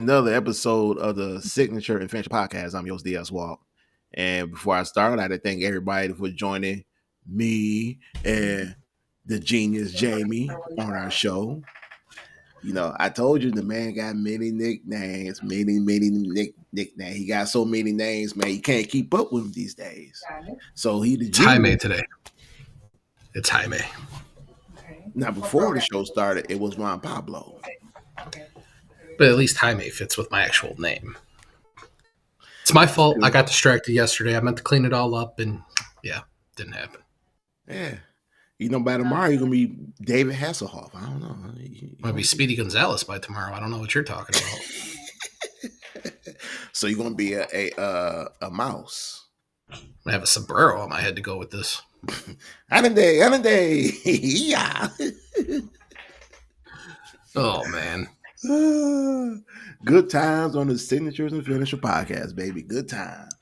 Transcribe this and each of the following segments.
Another episode of the Signature Adventure Podcast. I'm your host, DS Walk. And before I start, I'd like to thank everybody for joining me and the genius Jamie on our show. You know, I told you the man got many nicknames, many nicknames. He got so many names, man, you can't keep up with him these days. So he the It's Jaime genius. today. It's Jaime. Now, before the show started, it was Juan Pablo. But at least Jaime fits with my actual name. It's my fault. I got distracted yesterday. I meant to clean it all up, and yeah, didn't happen. Yeah. You know, by tomorrow, you're going to be David Hasselhoff. I don't know. Might be Speedy Gonzalez by tomorrow. I don't know what you're talking about. So you're going to be a mouse. I have a sombrero on my head to go with this. Anande. Yeah. Oh, man. Good times on the Signatures and Finisher podcast, baby. Good times.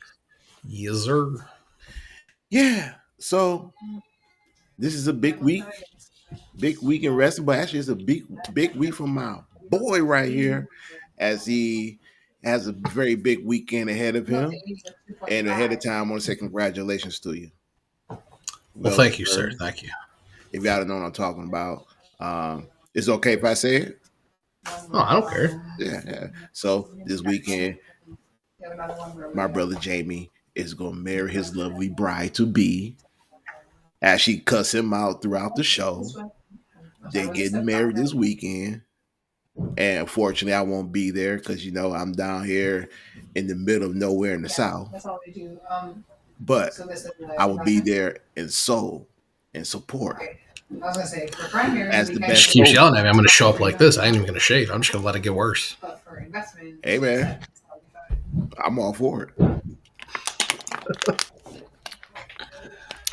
Yes, sir. Yeah. So this is a big week. Big week in wrestling, but actually it's a big week for my boy right here, as he has a very big weekend ahead of him. And ahead of time, I want to say congratulations to you. Well, thank you, sir. Thank you. If y'all don't know what I'm talking about, it's okay if I say it? Oh, I don't care. Yeah. So this weekend, my brother Jamie is going to marry his lovely bride-to-be. As she cuss him out throughout the show. They're getting married this weekend. And unfortunately, I won't be there because, you know, I'm down here in the middle of nowhere in the South. That's all they do. But I will be there in soul and support. I was gonna say, for primary, as the best. She keeps yelling at me. I'm going to show up like this. I ain't even going to shave. I'm just going to let it get worse. Hey, man. I'm all for it.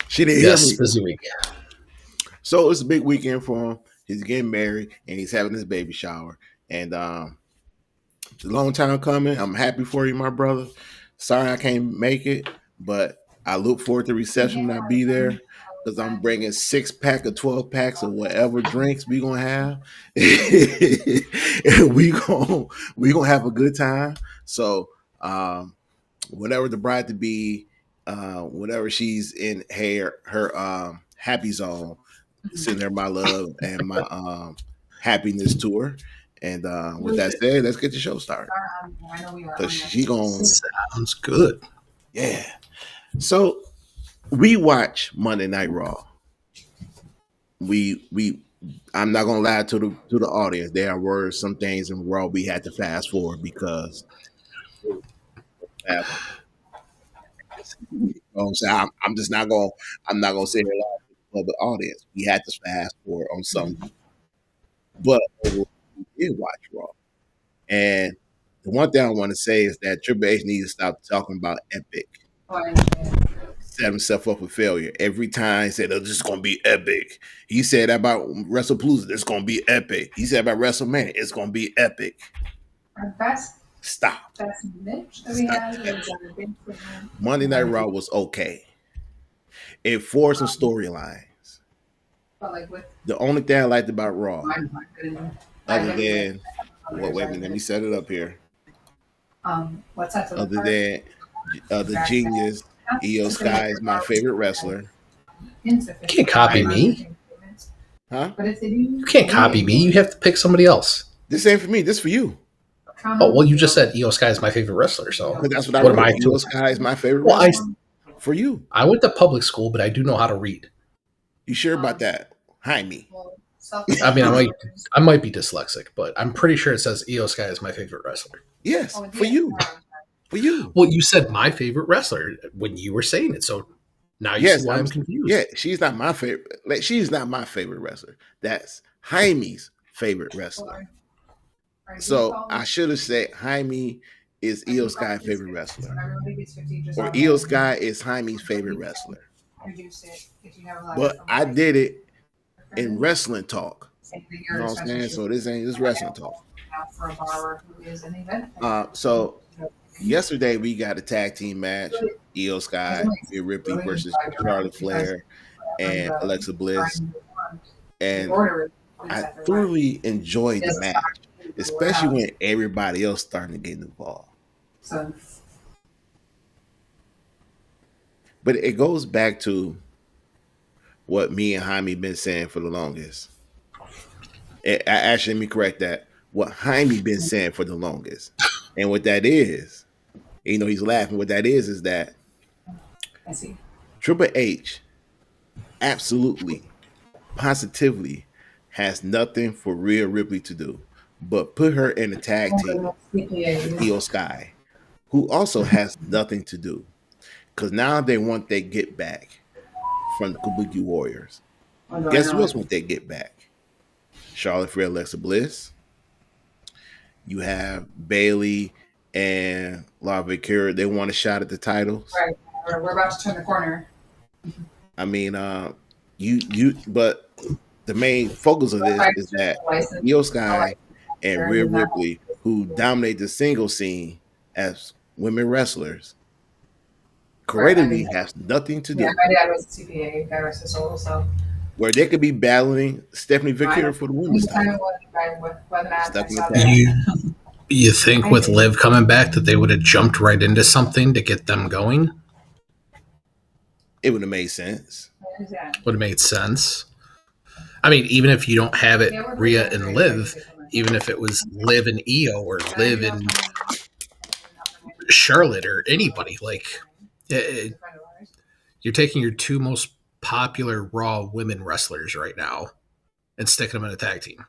She didn't hear me. Busy week. So it's a big weekend for him. He's getting married and he's having his baby shower. And it's a long time coming. I'm happy for you, my brother. Sorry I can't make it, but I look forward to the reception when I be there, because I'm bringing 6-pack or 12 packs of whatever drinks we gonna have. we gonna have a good time. So whatever the bride to be, whenever she's in her happy zone, send her my love and my happiness to her. And with that said, let's get the show started. Because she gonna sounds good. Yeah. So we watch Monday Night Raw. I'm not gonna lie to the audience. There were some things in Raw we had to fast forward because I'm just not gonna. I'm not gonna say it loud for the audience. We had to fast forward on something, but we did watch Raw. And the one thing I want to say is that Triple H needs to stop talking about epic. Set himself up for failure every time. He said, "Oh, this is gonna be epic." He said about WrestlePalooza, "It's gonna be epic." He said about WrestleMania, "It's gonna be epic." Stop. Monday Night Raw was okay. It forced some storylines. The only thing I liked about Raw, other than wait a minute, let me set it up here. Other than the genius, Io Sky is my favorite wrestler. You can't copy me. Huh? You can't copy me. You have to pick somebody else. This ain't for me. This is for you. Oh, well, you just said Io Sky is my favorite wrestler, so that's what I wrote. Io Sky is my favorite wrestler. For you. I went to public school, but I do know how to read. You sure about that? Jaime. I mean, I might be dyslexic, but I'm pretty sure it says Io Sky is my favorite wrestler. Yes, for you. For you. Well, you said my favorite wrestler when you were saying it, so now you see why I'm confused. Yeah, she's not my favorite. Like, she's not my favorite wrestler. That's Jaime's favorite wrestler. So I should have said Jaime is Io Sky's favorite wrestler, or Io Sky is Jaime's favorite wrestler. But I did it in wrestling talk. You know what I'm saying? So this wrestling talk. So yesterday we got a tag team match: Io Sky, Rhea Ripley versus Charlotte Flair and Alexa Bliss, and I thoroughly enjoyed the match. especially when everybody else starting to get involved. But it goes back to what me and Jaime been saying for the longest. Actually, let me correct that. What Jaime been saying for the longest, and what that is, he's laughing. What that is that Triple H absolutely, positively has nothing for Rhea Ripley to do but put her in a tag team with Io Sky, who also has nothing to do because now they want their get back from the Kabuki Warriors. Guess who else want their get back? Charlotte Flair, Alexa Bliss. You have Bailey and Lava Cure. They want a shot at the titles. Right. We're about to turn the corner. I mean, but the main focus of this is that Io Sky and Rhea Ripley, who dominate the single scene as women wrestlers, creatively has nothing to do. Yeah, my dad was a CPA, guy rest his soul, so. Where they could be battling Stephanie Victor for the women's title. You think with Liv coming back that they would have jumped right into something to get them going? It would have made sense. Would have made sense. I mean, even if you don't have it Rhea and Liv, even if it was Liv and Io or Liv and Charlotte or anybody, like you're taking your two most popular Raw women wrestlers right now and sticking them in a tag team.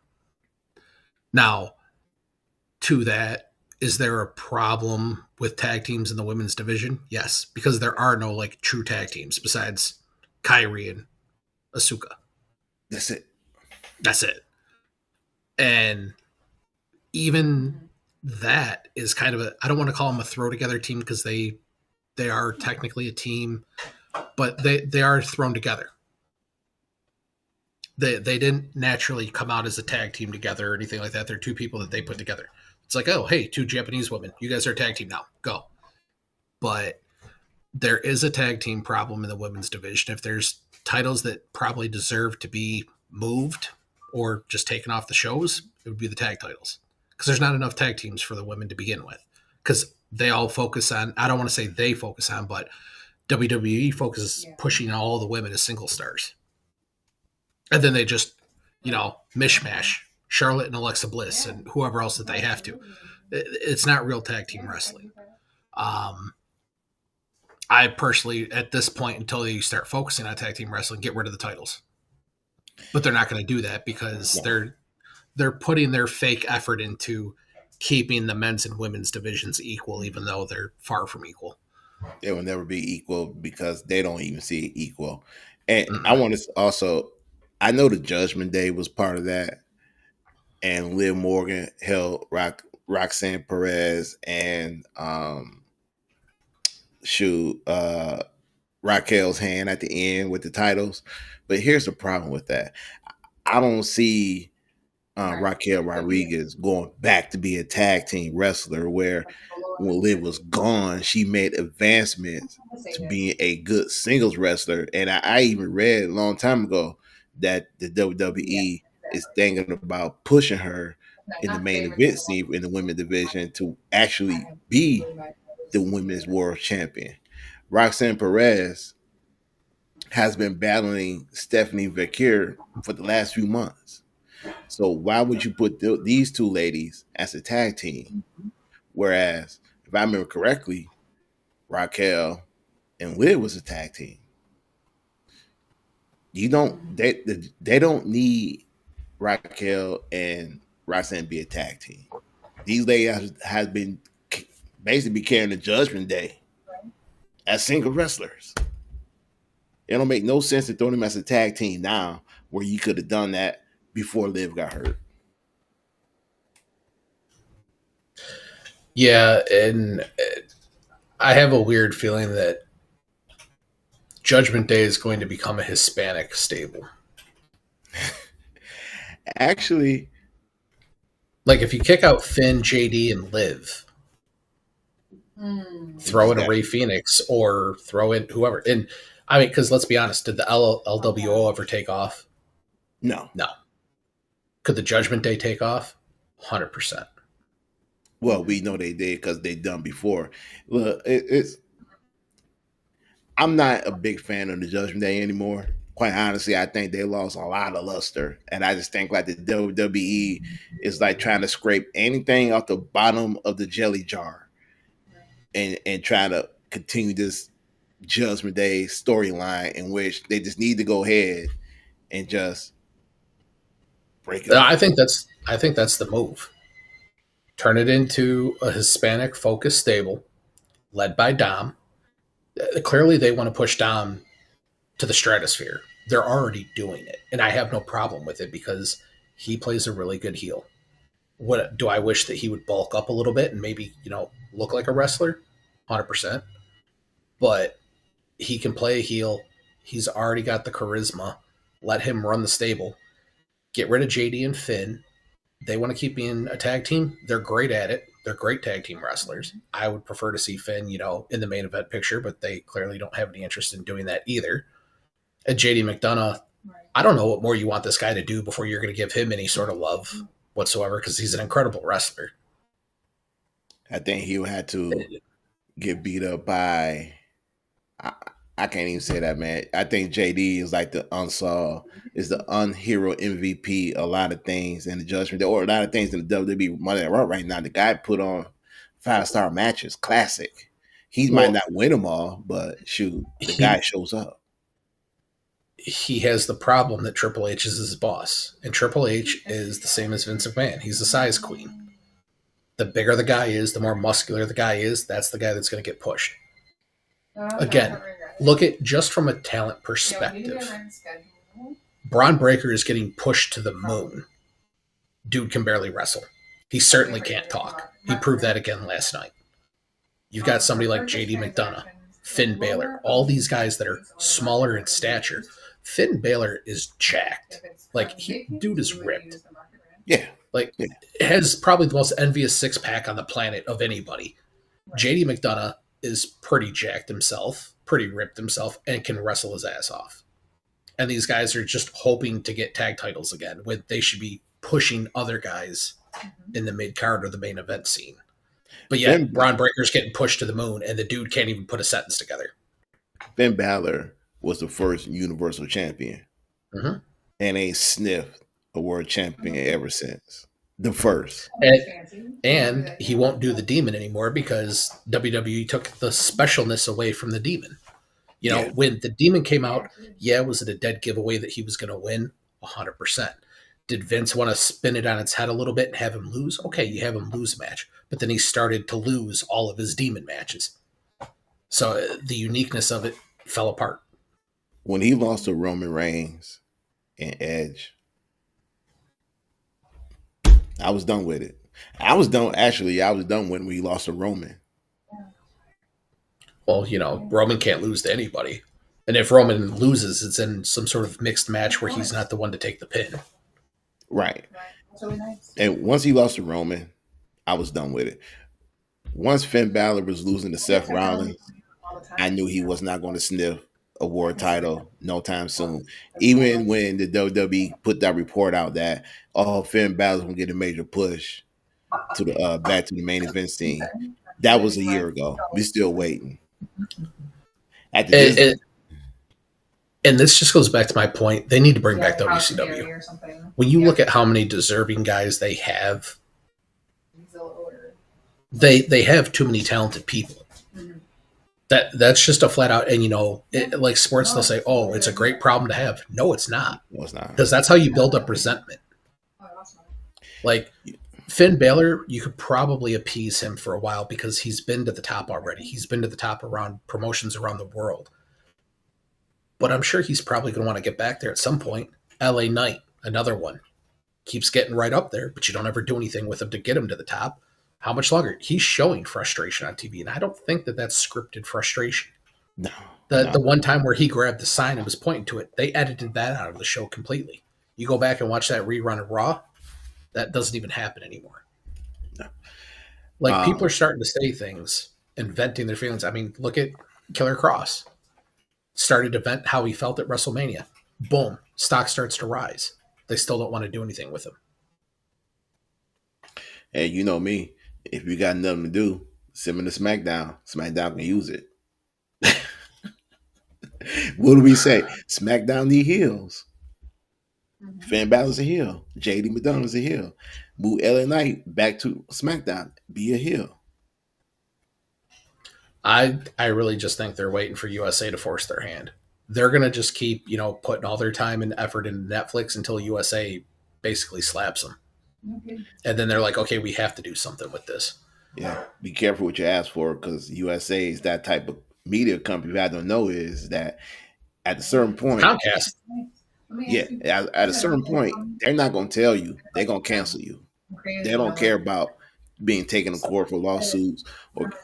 Now, to that, is there a problem with tag teams in the women's division? Yes, because there are no like true tag teams besides Kairi and Asuka. That's it. That's it. And even that is kind of I don't want to call them a throw together team because they are technically a team, but they are thrown together. They didn't naturally come out as a tag team together or anything like that. They're two people that they put together. It's like, oh, hey, two Japanese women. You guys are a tag team now. Go. But there is a tag team problem in the women's division. If there's titles that probably deserve to be moved or just taken off the shows, it would be the tag titles. Because there's not enough tag teams for the women to begin with. Because they all focus on, I don't want to say they focus on, but WWE focuses pushing all the women as single stars. And then they just, mishmash Charlotte and Alexa Bliss and whoever else that they have to. It's not real tag team wrestling. I personally, at this point, until you start focusing on tag team wrestling, get rid of the titles. But they're not going to do that because they're putting their fake effort into keeping the men's and women's divisions equal, even though they're far from equal. They will never be equal because they don't even see it equal. And I want to also, I know the Judgment Day was part of that, and Liv Morgan held Roxanne Perez and Raquel's hand at the end with the titles. But here's the problem with that. I don't see Raquel Rodriguez going back to be a tag team wrestler where when Liv was gone, she made advancements to being a good singles wrestler. And I even read a long time ago that the WWE is thinking about pushing her in the main event scene in the women's division to actually be the women's world champion. Roxanne Perez has been battling Stephanie Victor for the last few months. So why would you put these two ladies as a tag team? Whereas, if I remember correctly, Raquel and Liv was a tag team. They don't need Raquel and Roxanne to be a tag team. These ladies has been basically carrying the Judgment Day as single wrestlers. It don't make no sense to throw them as a tag team now, where you could have done that before Liv got hurt. Yeah, and I have a weird feeling that Judgment Day is going to become a Hispanic stable. Actually, like if you kick out Finn, JD, and Liv, throw in a Ray Phoenix or throw in whoever. And I mean, because let's be honest, did the LWO ever take off? No. Could the Judgment Day take off? 100%. Well, we know they did because they done before. Look, it's I'm not a big fan of the Judgment Day anymore. Quite honestly, I think they lost a lot of luster, and I just think like the WWE is like trying to scrape anything off the bottom of the jelly jar and trying to continue this Judgment Day storyline in which they just need to go ahead and just break it up. I think that's the move. Turn it into a Hispanic focused stable led by Dom. Clearly, they want to push Dom to the stratosphere. They're already doing it, and I have no problem with it because he plays a really good heel. What do I wish that he would bulk up a little bit and maybe look like a wrestler? 100%. But he can play a heel. He's already got the charisma. Let him run the stable. Get rid of JD and Finn. They want to keep being a tag team. They're great at it. They're great tag team wrestlers. I would prefer to see Finn, in the main event picture, but they clearly don't have any interest in doing that either. And JD McDonough, I don't know what more you want this guy to do before you're going to give him any sort of love whatsoever because he's an incredible wrestler. I think he'll have to get beat up by. I can't even say that, man. I think JD is like the unhero MVP. A lot of things in the Judgment Day, or a lot of things in the WWE Monday Night Raw right now. The guy put on 5-star matches, classic. He might not win them all, but shoot, the guy shows up. He has the problem that Triple H is his boss, and Triple H is the same as Vince McMahon. He's the size queen. The bigger the guy is, the more muscular the guy is. That's the guy that's going to get pushed. Again, look at just from a talent perspective. Bron Breakker is getting pushed to the moon. Dude can barely wrestle. He certainly can't talk. He proved that again last night. You've got somebody like JD McDonough, Finn Balor, all these guys that are smaller in stature. Finn Balor is jacked. Like, dude is ripped. Yeah. Like, has probably the most envious six-pack on the planet of anybody. JD McDonough is pretty jacked himself, pretty ripped himself, and can wrestle his ass off. And these guys are just hoping to get tag titles again when they should be pushing other guys in the mid-card or the main event scene. But yeah, Bron Breakker's getting pushed to the moon, and the dude can't even put a sentence together. Finn Balor was the first Universal Champion. Mm-hmm. And ain't sniffed a world champion ever since. The first. And he won't do the demon anymore because WWE took the specialness away from the demon. When the demon came out, was it a dead giveaway that he was going to win? 100%. Did Vince want to spin it on its head a little bit and have him lose? Okay, you have him lose a match. But then he started to lose all of his demon matches. So the uniqueness of it fell apart. When he lost to Roman Reigns and Edge, I was done with it. I was done when we lost to Roman. Well, Roman can't lose to anybody. And if Roman loses, it's in some sort of mixed match where he's not the one to take the pin. Right. And once he lost to Roman, I was done with it. Once Finn Balor was losing to Seth Rollins, I knew he was not going to sniff a world title no time soon. Even when the WWE put that report out that Finn Balor's going to get a major push to the back to the main event scene, that was a year ago. We're still waiting. And this just goes back to my point. They need to bring back WCW. When you look at how many deserving guys they have, they have too many talented people. That's just a flat out, and like sports, they'll say, "Oh, it's a great problem to have." No, it's not. No, it's not. Because that's how you build up resentment. Like Finn Balor, you could probably appease him for a while because he's been to the top already. He's been to the top around promotions around the world. But I'm sure he's probably going to want to get back there at some point. LA Knight, another one. Keeps getting right up there, but you don't ever do anything with him to get him to the top. How much longer? He's showing frustration on TV, and I don't think that that's scripted frustration. No. The one time where he grabbed the sign and was pointing to it, they edited that out of the show completely. You go back and watch that rerun of Raw, that doesn't even happen anymore. No. Like, people are starting to say things and venting their feelings. I mean, look at Killer Kross. Started to vent how he felt at WrestleMania. Boom. Stock starts to rise. They still don't want to do anything with him. And you know me, if you got nothing to do, send me to SmackDown. SmackDown can use it. What do we say? SmackDown need heels. Finn Balor's a heel. JD McDonald's a heel. Move LA Knight back to SmackDown. Be a heel. I really just think they're waiting for USA to force their hand. They're gonna just keep putting all their time and effort into Netflix until USA basically slaps them, and then they're like, okay, we have to do something with this. Yeah, be careful what you ask for because USA is that type of media company. What I don't know is that at a certain point, Comcast. Yeah, at a certain point, they're not going to tell you. They're going to cancel you. They don't care about being taken to court for lawsuits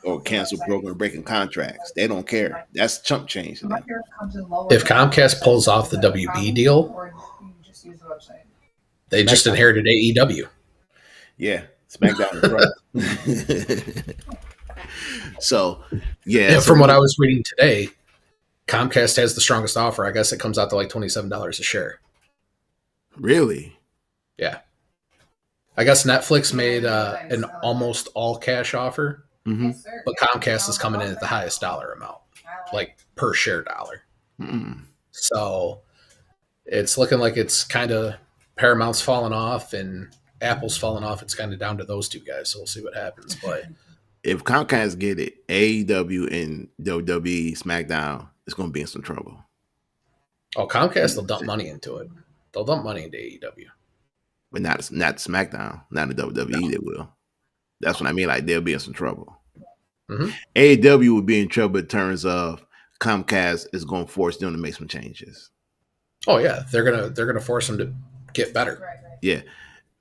or cancel broken breaking contracts. They don't care. That's chump change to them. If Comcast pulls off the WB deal, they just inherited AEW. Yeah, SmackDown in front. So, yeah. From what I was reading today, Comcast has the strongest offer. I guess it comes out to like $27 a share. Really? Yeah. I guess Netflix made an almost all cash offer, but Comcast is coming in at the highest dollar amount, like per share dollar. So it's looking like it's kind of Paramount's falling off and Apple's falling off. It's kind of down to those two guys. So we'll see what happens. But if Comcast get it, AEW and WWE SmackDown is going to be in some trouble. Oh, Comcast will dump money into it. They'll dump money into AEW. But not SmackDown, not the WWE. They will. That's what I mean. Like they'll be in some trouble. AEW will be in trouble in terms of Comcast is going to force them to make some changes. Oh yeah, they're gonna force them to get better. Yeah,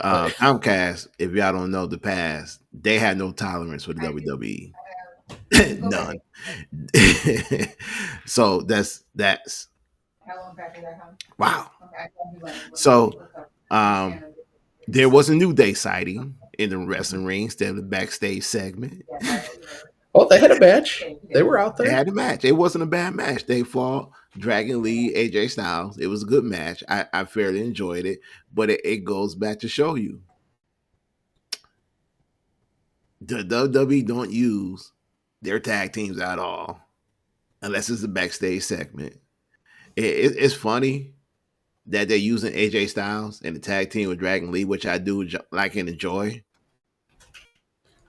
Comcast. If y'all don't know the past, they had no tolerance for the WWE. None. So that's wow. So there was a New Day sighting in the wrestling ring instead of the backstage segment. Oh, they had a match. They were out there. They had a match. It wasn't a bad match. They fought Dragon Lee, AJ Styles. It was a good match. I fairly enjoyed it, but it goes back to show you the WWE don't use their tag teams at all unless it's a backstage segment. It's funny that they're using AJ Styles and the tag team with Dragon Lee, which I do like and enjoy.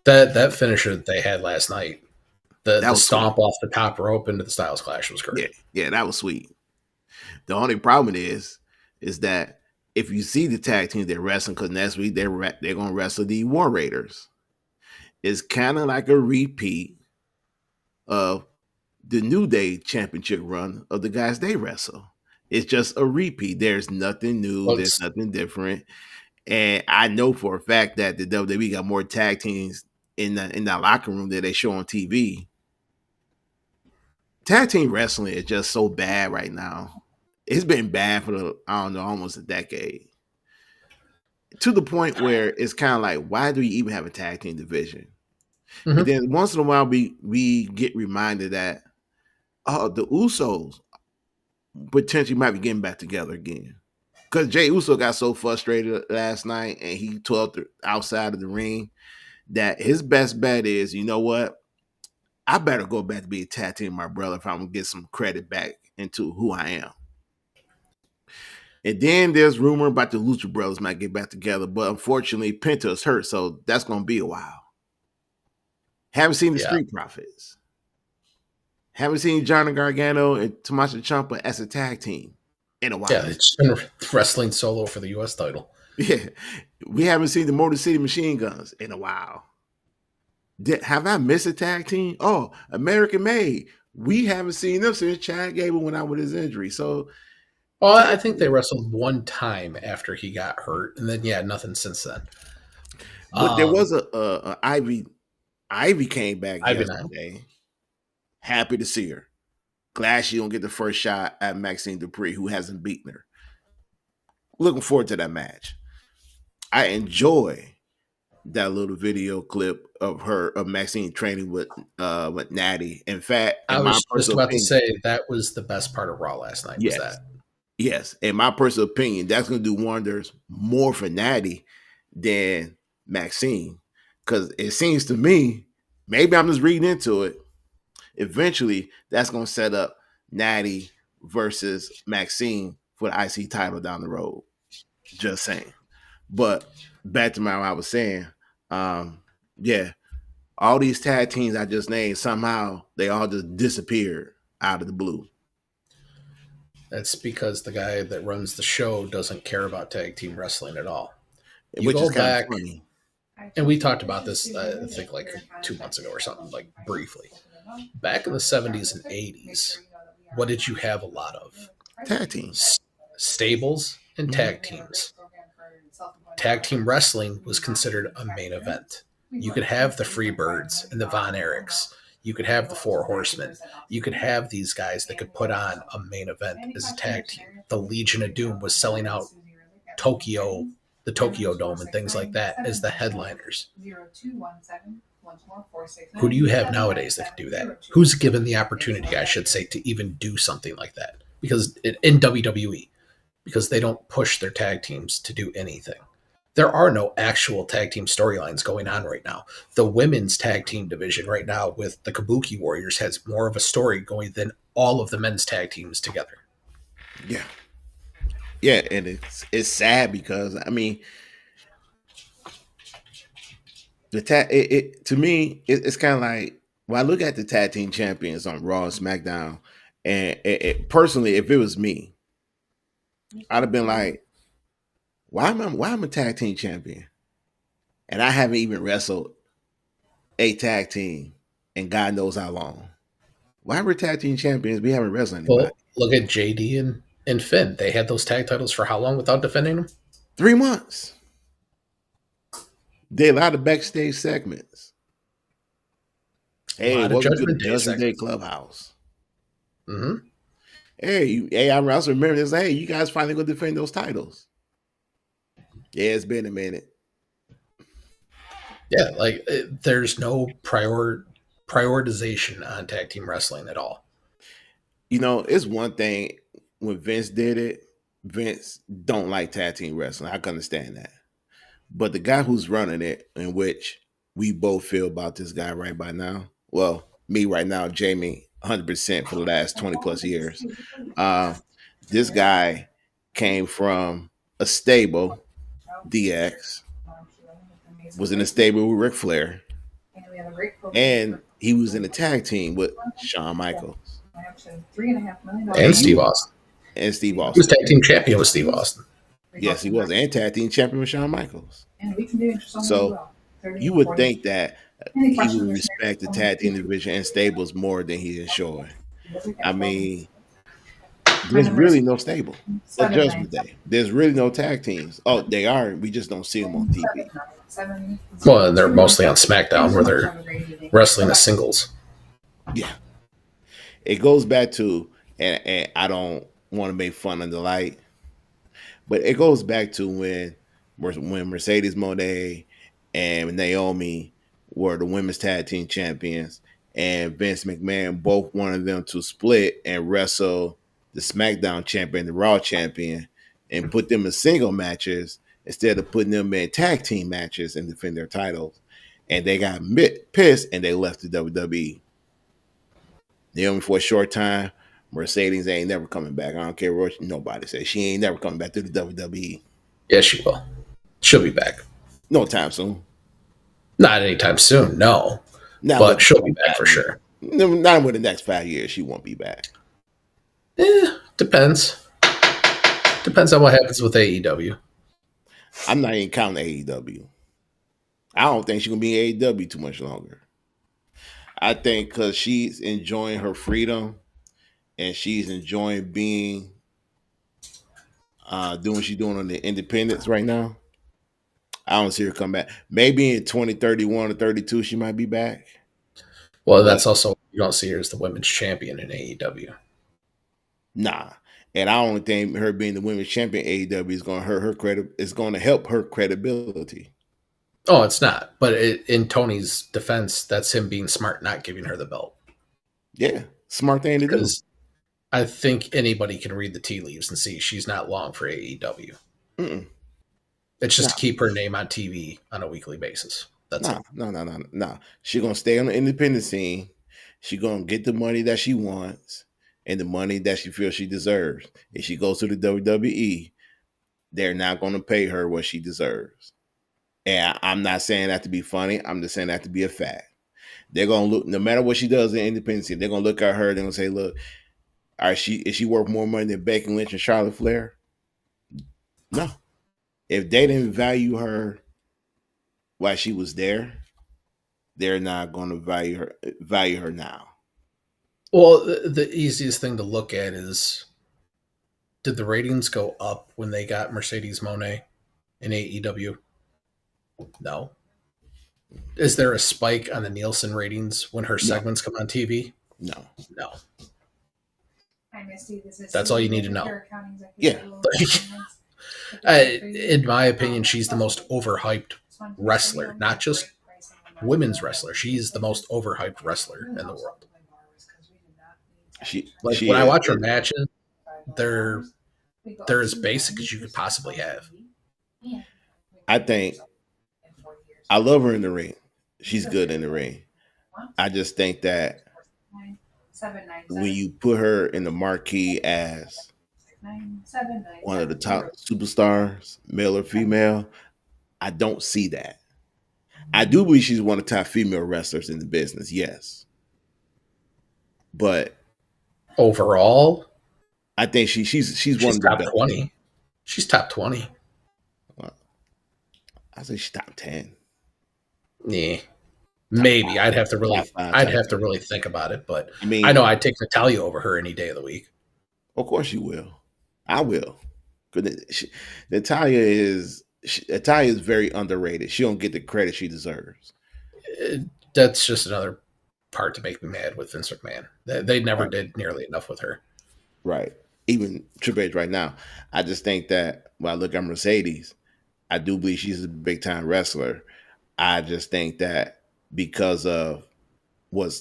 That finisher that they had last night, the stomp off the top rope into the Styles Clash was great. Yeah, that was sweet. The only problem is that if you see the tag teams they're wrestling, because next week they're going to wrestle the War Raiders, it's kind of like a repeat of the New Day championship run of the guys they wrestle. It's just a repeat. There's nothing new. There's nothing different. And I know for a fact that the WWE got more tag teams in that locker room that they show on TV. Tag team wrestling is just so bad right now. It's been bad for almost a decade. To the point where it's kind of like, why do we even have a tag team division? And then once in a while we get reminded that the Usos potentially might be getting back together again. Because Jey Uso got so frustrated last night and he twirled outside of the ring that his best bet is, you know what? I better go back to be a tag team with my brother if I'm going to get some credit back into who I am. And then there's rumor about the Lucha Brothers might get back together, but unfortunately Penta's hurt, so that's going to be a while. Haven't seen the Street Profits. Haven't seen Johnny Gargano and Tommaso Ciampa as a tag team in a while. Yeah, it's been wrestling solo for the U.S. title. Yeah. We haven't seen the Motor City Machine Guns in a while. Have I missed a tag team? Oh, American Made. We haven't seen them since Chad Gable went out with his injury. So, I think they wrestled one time after he got hurt, and then nothing since then. But there was a Ivy. Ivy came back yesterday. Happy to see her. Glad she don't get the first shot at Maxine Dupree, who hasn't beaten her. Looking forward to that match. I enjoy that little video clip of Maxine training with Natty. In fact, I was just about to say that was the best part of Raw last night. Yes. Was that? Yes. In my personal opinion, that's going to do wonders more for Natty than Maxine. Because it seems to me, maybe I'm just reading into it. Eventually, that's going to set up Natty versus Maxine for the IC title down the road. Just saying. But back to what I was saying, yeah, all these tag teams I just named, somehow they all just disappeared out of the blue. That's because the guy that runs the show doesn't care about tag team wrestling at all. Which is kind of funny. And we talked about this, I think, like 2 months ago or something, like briefly. Back in the 70s and 80s, what did you have a lot of? Tag teams. Stables and tag teams. Tag team wrestling was considered a main event. You could have the Freebirds and the Von Erichs. You could have the Four Horsemen. You could have these guys that could put on a main event as a tag team. The Legion of Doom was selling out Tokyo, the Tokyo Dome and things like that as the headliners. Who do you have nowadays that can do that? Who's given the opportunity, I should say, to even do something like that? Because in WWE, because they don't push their tag teams to do anything. There are no actual tag team storylines going on right now. The women's tag team division right now with the Kabuki Warriors has more of a story going than all of the men's tag teams together. Yeah. Yeah, and it's sad because, I mean, to me, it's kind of like, when I look at the tag team champions on Raw and SmackDown, and personally, if it was me, I'd have been like, why am a tag team champion? And I haven't even wrestled a tag team in God knows how long. Why we're tag team champions? We haven't wrestled anybody. Well, look at JD and Finn. They had those tag titles for how long without defending them? 3 months. They had a lot of backstage segments. Hey, welcome to the Judgment Day Clubhouse. Mm-hmm. Hey, I also remember this. Hey, you guys finally gonna defend those titles? Yeah, it's been a minute. Yeah, like there's no prioritization on tag team wrestling at all. You know, it's one thing when Vince did it. Vince don't like tag team wrestling. I can understand that. But the guy who's running it, in which we both feel about this guy right by now, well, me right now, Jamie, 100% for the last 20 plus years. This guy came from a stable, DX, was in a stable with Ric Flair, and he was in a tag team with Shawn Michaels. And Steve Austin. He was tag team champion with Steve Austin. Yes, he was. And tag team champion with Shawn Michaels. So you would think that he would respect the tag team division and stables more than he is showing. I mean, there's really no stable. It's Judgment Day. There's really no tag teams. Oh, they are. We just don't see them on TV. Well, they're mostly on SmackDown where they're wrestling as singles. Yeah. It goes back to, and I don't want to make fun of the light, but it goes back to when Mercedes Moné and Naomi were the women's tag team champions, and Vince McMahon both wanted them to split and wrestle the SmackDown champion, the Raw champion, and put them in single matches instead of putting them in tag team matches and defend their titles. And they got pissed and they left the WWE. Naomi for a short time. Mercedes ain't never coming back. I don't care what nobody says. She ain't never coming back to the WWE. Yes, she will. She'll be back. No time soon. Not anytime soon, no. But she'll be back for sure. Not within the next 5 years. She won't be back. Depends. Depends on what happens with AEW. I'm not even counting AEW. I don't think she's going to be in AEW too much longer. I think because she's enjoying her freedom and she's enjoying being doing what she's doing on the independents right now. I don't see her come back. Maybe in 2031 or 32 she might be back. Well, that's also, you don't see her as the women's champion in AEW. Nah. And I don't think her being the women's champion in AEW is going to hurt her credit. It's going to help her credibility. Oh, it's not. But in Tony's defense, that's him being smart, not giving her the belt. Yeah, smart thing to do. Because I think anybody can read the tea leaves and see she's not long for AEW. Mm-mm. It's just to keep her name on TV on a weekly basis. That's it. No. She gonna stay on the independent scene. She gonna get the money that she wants and the money that she feels she deserves. If she goes to the WWE, they're not gonna pay her what she deserves. And I'm not saying that to be funny. I'm just saying that to be a fact. They're gonna look, no matter what she does in independent scene, they're gonna look at her. They're gonna say, "Look, is she worth more money than Becky Lynch and Charlotte Flair?" No. If they didn't value while she was there, they're not going to value her now. Well, the easiest thing to look at is, did the ratings go up when they got Mercedes Moné in AEW? No. Is there a spike on the Nielsen ratings when her segments come on TV? No. No. Hi, Misty. This is That's all you need to know. Yeah. In my opinion, she's the most overhyped wrestler, not just women's wrestler. She's the most overhyped wrestler in the world. When I watch her matches, they're as basic as you could possibly have. I think I love her in the ring. She's good in the ring. I just think that when you put her in the marquee as one of the top superstars, male or female, I don't see that. I do believe she's one of the top female wrestlers in the business, yes. But overall, I think she's one of the top best. 20. She's top 20. Well, I say she's top 10. Yeah. Maybe. I'd have to really think about it, but I know I'd take Natalya over her any day of the week. Of course you will. I will. Natalya is very underrated. She don't get the credit she deserves. That's just another part to make me mad with Vince McMahon. They never did nearly enough with her. Right. Even Triple H right now. I just think that when I look at Mercedes, I do believe she's a big time wrestler. I just think that because of what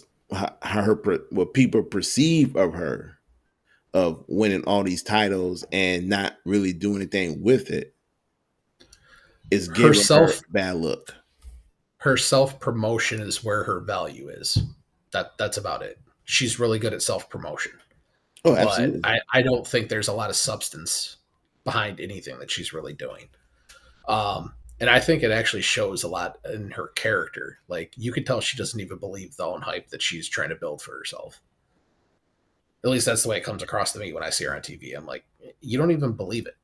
people perceive of her, of winning all these titles and not really doing anything with it, is giving her a bad look. Her self-promotion is where her value is. That's about it. She's really good at self-promotion. Oh, absolutely. But I don't think there's a lot of substance behind anything that she's really doing. And I think it actually shows a lot in her character. Like, you could tell she doesn't even believe the own hype that she's trying to build for herself. At least that's the way it comes across to me when I see her on TV. I'm like, you don't even believe it,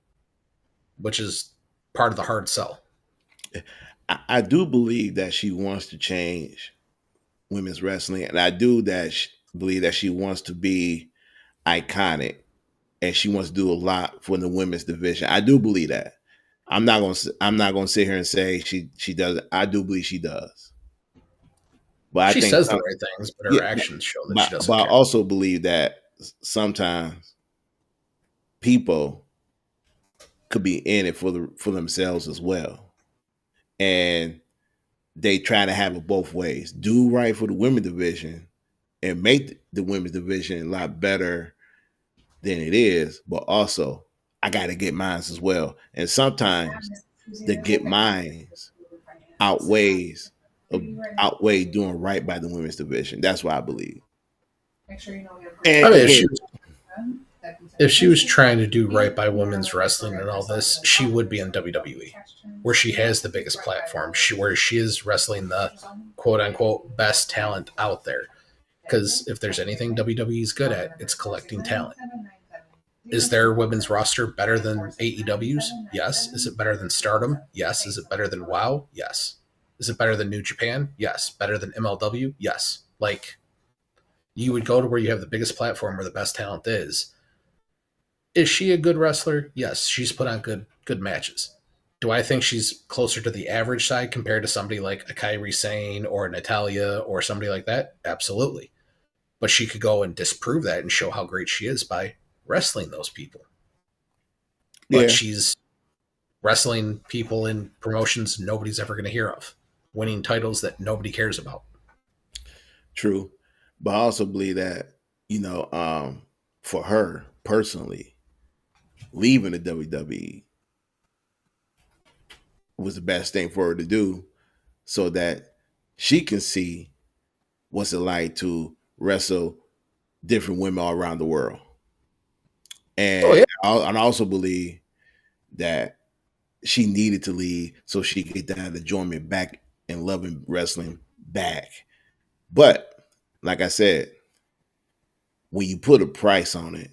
which is part of the hard sell. I do believe that she wants to change women's wrestling, and I do believe that she wants to be iconic, and she wants to do a lot for the women's division. I do believe that. I'm not gonna sit here and say she doesn't. I do believe she does. But she says the right things, but her actions show that she doesn't. But I also believe that sometimes people could be in it for themselves as well, and they try to have it both ways. Do right for the women's division and make the women's division a lot better than it is, but also I got to get mine as well. And sometimes the get mine outweigh doing right by the women's division. That's what I believe. Make sure you know if she was trying to do right by women's wrestling and all this, she would be in WWE, where she has the biggest platform, where she is wrestling the quote-unquote best talent out there. Because if there's anything WWE is good at, it's collecting talent. Is their women's roster better than AEW's? Yes. Is it better than Stardom? Yes. Is it better than WoW? Yes. Is it better than New Japan? Yes. Better than MLW? Yes. Like, you would go to where you have the biggest platform where the best talent is. Is she a good wrestler? Yes. She's put on good matches. Do I think she's closer to the average side compared to somebody like a Kairi Sane or a Natalya or somebody like that? Absolutely. But she could go and disprove that and show how great she is by wrestling those people. But she's wrestling people in promotions nobody's ever going to hear of, winning titles that nobody cares about. True. But I also believe that, for her personally, leaving the WWE was the best thing for her to do, so that she can see what's it like to wrestle different women all around the world. Oh And yeah. I also believe that she needed to leave so she could get that enjoyment back and loving wrestling back. But like I said, when you put a price on it,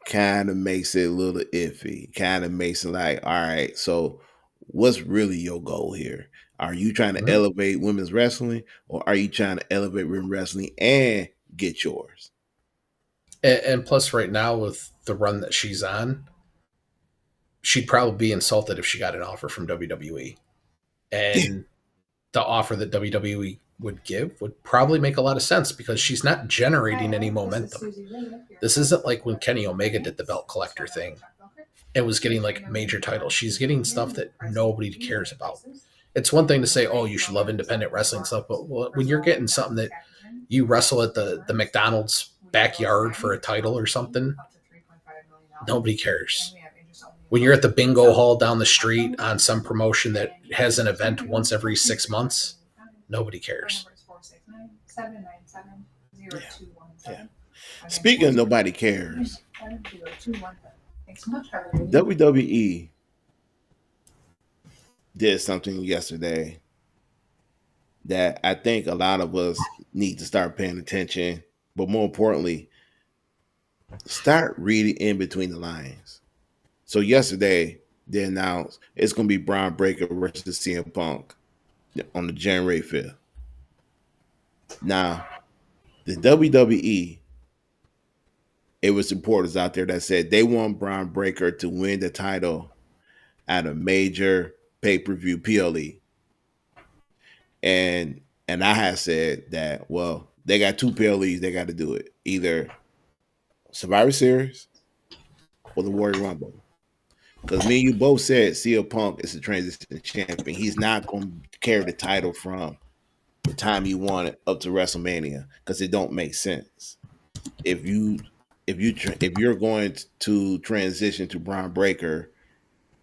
kind of makes it a little iffy. Kind of makes it like, all right, so what's really your goal here? Are you trying to Mhm. elevate women's wrestling, or are you trying to elevate women's wrestling and get yours? And plus, right now with the run that she's on, she'd probably be insulted if she got an offer from WWE. Yeah, And the offer that WWE would give would probably make a lot of sense because she's not generating any momentum. This isn't like when Kenny Omega did the belt collector thing and was getting like major titles. She's getting stuff that nobody cares about. It's one thing to say, "Oh, you should love independent wrestling stuff," but when you're getting something that you wrestle at the McDonald's backyard for a title or something, nobody cares. When you're at the bingo hall down the street on some promotion that has an event once every 6 months, nobody cares. yeah, yeah. Speaking of nobody cares, WWE did something yesterday that I think a lot of us need to start paying attention, but more importantly, start reading in between the lines. So yesterday they announced it's going to be Bron Breakker versus CM Punk on the January 5th. Now, the WWE, it was reporters out there that said they want Bron Breakker to win the title at a major pay-per-view PLE. And I had said that, well, they got two PLEs, they got to do it. Either Survivor Series or the Warrior Rumble. Because me and you both said CM Punk is the transition champion. He's not going to carry the title from the time you want it up to WrestleMania because it don't make sense. If you if you're going to transition to Bron Breakker,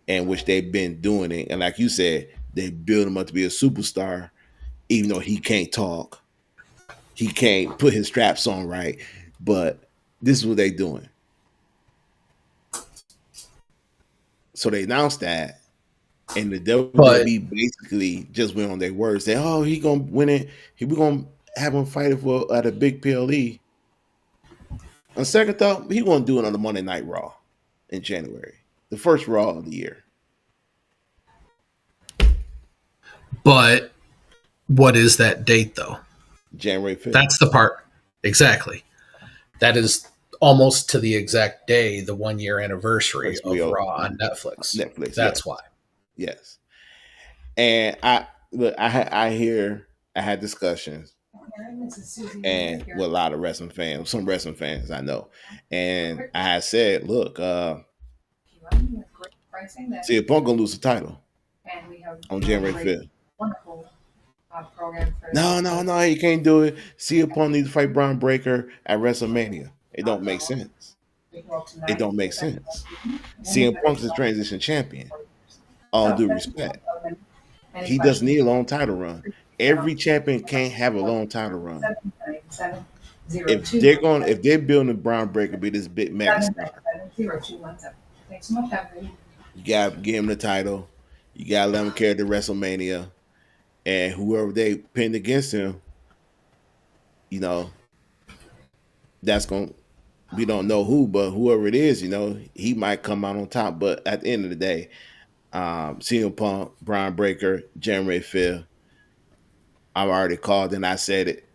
and which they've been doing it, and like you said, they build him up to be a superstar, even though he can't talk, he can't put his straps on right. But this is what they doing. So they announced that, and the But WWE basically just went on their words. Say, "Oh, he gonna win it. We gonna have him fight it for at a big PLE." On second thought, he gonna do it on the Monday Night Raw in January, the first Raw of the year, but what is that date though? January 5th. That's the part. Exactly. That is almost to the exact day, the 1 year anniversary First of real Raw on Netflix. Netflix. That's Yes, why. yes. And I look, I hear I had discussions and with a lot of wrestling fans, some wrestling fans I know, and I had said, look, see, if Punk gonna lose the title on January 5th. No, no, no, you can't do it. See, Punk needs to fight Bron Breakker at WrestleMania. It don't make sense. It don't make sense. CM Punk's the transition champion. All due respect, he doesn't need a long title run. Every champion can't have a long title run. If they're building Bron Breakker to be this big mega star, you gotta give him the title. You gotta let him carry the WrestleMania, and whoever they pinned against him, you know, that's going. We don't know who, but whoever it is, he might come out on top. But at the end of the day, CM Punk, Bron Breakker, January 5th. I've already called and I said it.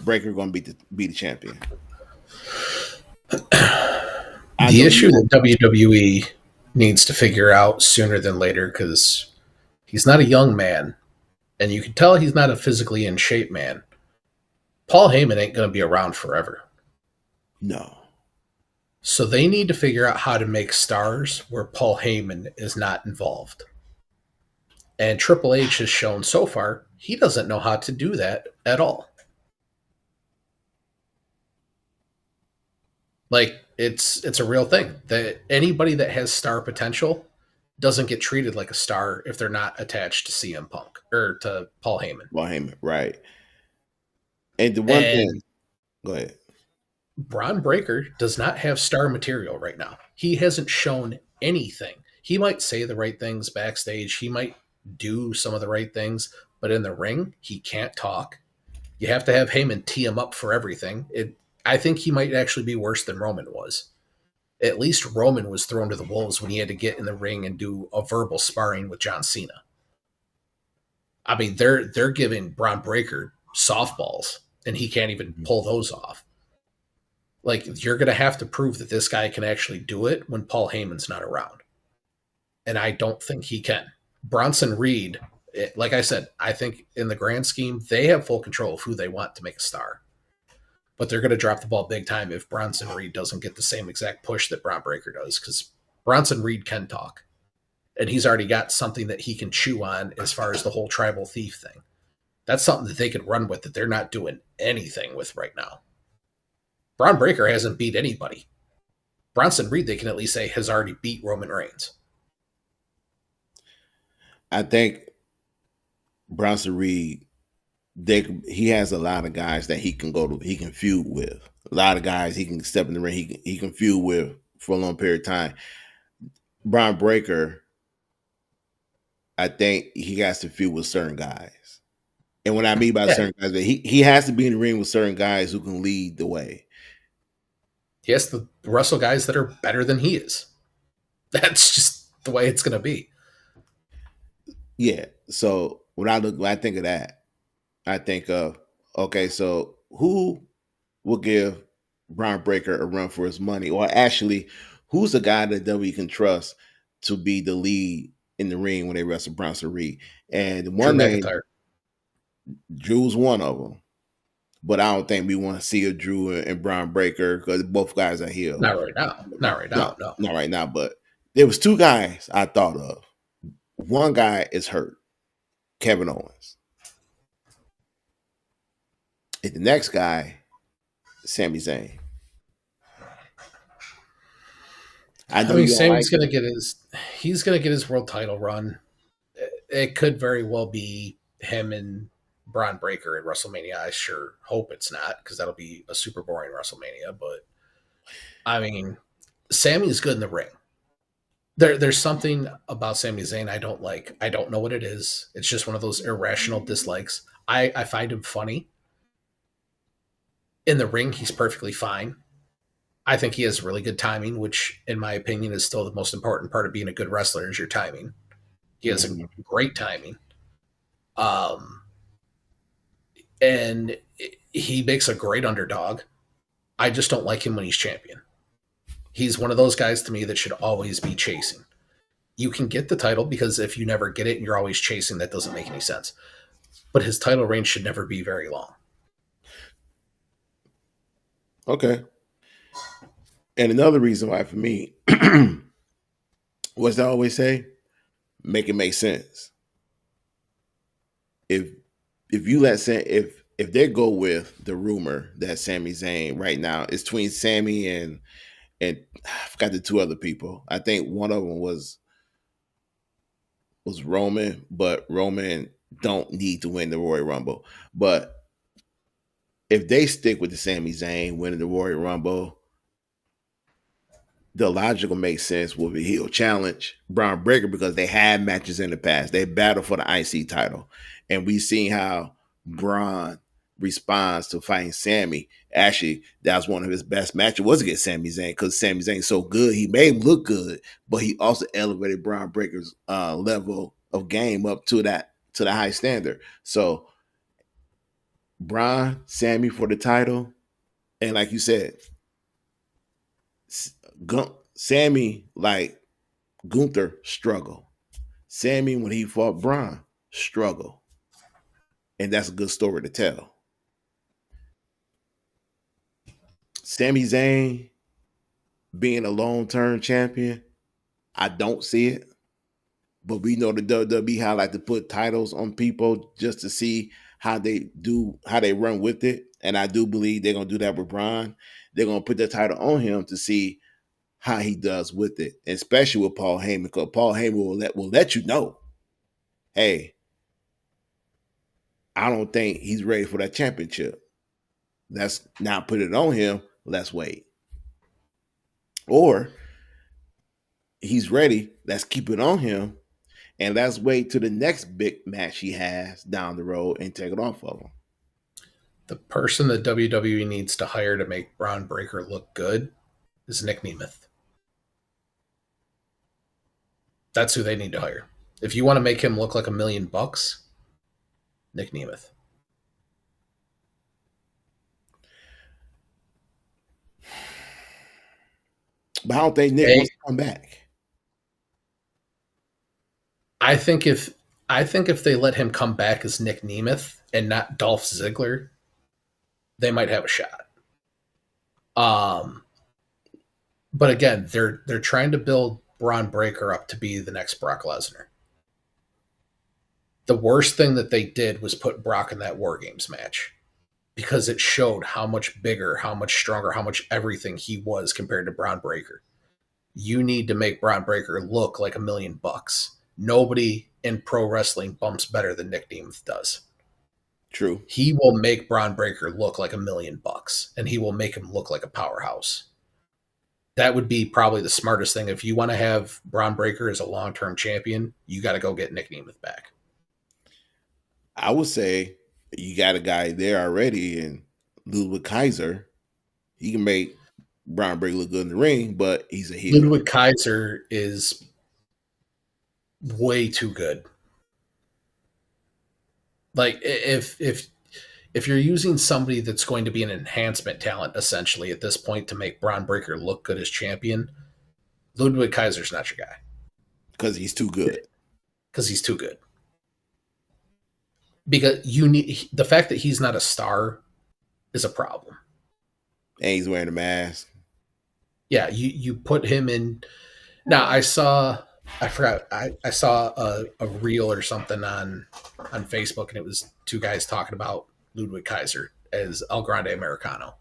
Breakker going to be the champion. I The know issue you. that WWE needs to figure out sooner than later, because he's not a young man, and you can tell he's not a physically in shape man. Paul Heyman ain't going to be around forever. No. So they need to figure out how to make stars where Paul Heyman is not involved. And Triple H has shown so far he doesn't know how to do that at all. Like it's a real thing that anybody that has star potential doesn't get treated like a star if they're not attached to CM Punk or to Paul Heyman. Well, Heyman, right. And the one thing, And go ahead. Bron Breakker does not have star material right now. He hasn't shown anything. He might say the right things backstage. He might do some of the right things, but in the ring, he can't talk. You have to have Heyman tee him up for everything. I think he might actually be worse than Roman was. At least Roman was thrown to the wolves when he had to get in the ring and do a verbal sparring with John Cena. I mean, they're giving Bron Breakker softballs, and he can't even pull those off. Like, you're going to have to prove that this guy can actually do it when Paul Heyman's not around. And I don't think he can. Bronson Reed, like I said, I think in the grand scheme, they have full control of who they want to make a star. But they're going to drop the ball big time if Bronson Reed doesn't get the same exact push that Bron Breakker does, because Bronson Reed can talk. And he's already got something that he can chew on as far as the whole tribal thief thing. That's something that they could run with that they're not doing anything with right now. Bron Breakker hasn't beat anybody. Bronson Reed, they can at least say, has already beat Roman Reigns. I think Bronson Reed, he has a lot of guys that he can feud with. A lot of guys he can step in the ring, he can feud with for a long period of time. Bron Breakker, I think he has to feud with certain guys. And what I mean by certain guys, he has to be in the ring with certain guys who can lead the way. He has to wrestle guys that are better than he is. That's just the way it's going to be. Yeah. So when I think of that, I think of, okay, so who will give Bron Breakker a run for his money? Or actually, who's the guy that WWE can trust to be the lead in the ring when they wrestle Bronson Reed? And one name, Drew's one of them. But I don't think we want to see a Drew and Bron Breakker because both guys are healed. Not right now. Not right now. No. Not right now. But there was two guys I thought of. One guy is hurt, Kevin Owens. And the next guy, Sami Zayn. I mean, Sami's going to get his world title run. It could very well be him and Bron Breakker at WrestleMania. I sure hope it's not, because that'll be a super boring WrestleMania. But I mean, Sami's good in the ring. There's something about Sami Zayn I don't like. I don't know what it is. It's just one of those irrational dislikes. I find him funny. In the ring, he's perfectly fine. I think he has really good timing, which, in my opinion, is still the most important part of being a good wrestler is your timing. He has a great timing. And he makes a great underdog. I just don't like him when he's champion. He's one of those guys to me that should always be chasing. You can get the title, because if you never get it and you're always chasing, that doesn't make any sense. But his title reign should never be very long. Okay. And another reason why for me, what's I always say? Make it make sense. If they go with the rumor that Sami Zayn right now is between Sami and I forgot the two other people. I think one of them was Roman, but Roman don't need to win the Royal Rumble. But if they stick with the Sami Zayn winning the Royal Rumble, the logical makes sense will be he'll challenge Bron Breakker, because they had matches in the past. They battled for the IC title. And we've seen how Bron responds to fighting Sami. Actually, that was one of his best matches, was against Sami Zayn, because Sami Zayn's so good. He made him look good, but he also elevated Bron Breakker's level of game up to the high standard. So Bron, Sami for the title. And like you said, Sami, like Gunther, struggle. Sami, when he fought Bron, struggle. And that's a good story to tell. Sami Zayn being a long-term champion, I don't see it. But we know the WWE like to put titles on people just to see how they run with it. And I do believe they're going to do that with Bron. They're going to put the title on him to see how he does with it, especially with Paul Heyman, because Paul Heyman will let you know, hey, I don't think he's ready for that championship. Let's not put it on him. Let's wait. Or he's ready. Let's keep it on him. And let's wait to the next big match he has down the road and take it off of him. The person that WWE needs to hire to make Bron Breakker look good is Nick Nemeth. That's who they need to hire. If you want to make him look like $1 million, Nick Nemeth. But I don't think Nick wants to come back. I think if they let him come back as Nick Nemeth and not Dolph Ziggler, they might have a shot. But again, they're trying to build Bron Breakker up to be the next Brock Lesnar. The worst thing that they did was put Brock in that War Games match because it showed how much bigger, how much stronger, how much everything he was compared to Bron Breakker. You need to make Bron Breakker look like $1 million. Nobody in pro wrestling bumps better than Nick Nemeth does. True. He will make Bron Breakker look like $1 million, and he will make him look like a powerhouse. That would be probably the smartest thing. If you want to have Bron Breakker as a long-term champion, you got to go get Nick Nemeth back. I would say you got a guy there already in Ludwig Kaiser. He can make Bron Breakker look good in the ring, but he's a heel. Ludwig Kaiser is way too good. Like if you're using somebody that's going to be an enhancement talent essentially at this point to make Bron Breakker look good as champion, Ludwig Kaiser's not your guy. Because he's too good. Because he's too good. Because you need the fact that he's not a star is a problem. And he's wearing a mask. Yeah, you put him in. Now I saw a reel or something on Facebook, and it was two guys talking about Ludwig Kaiser as El Grande Americano.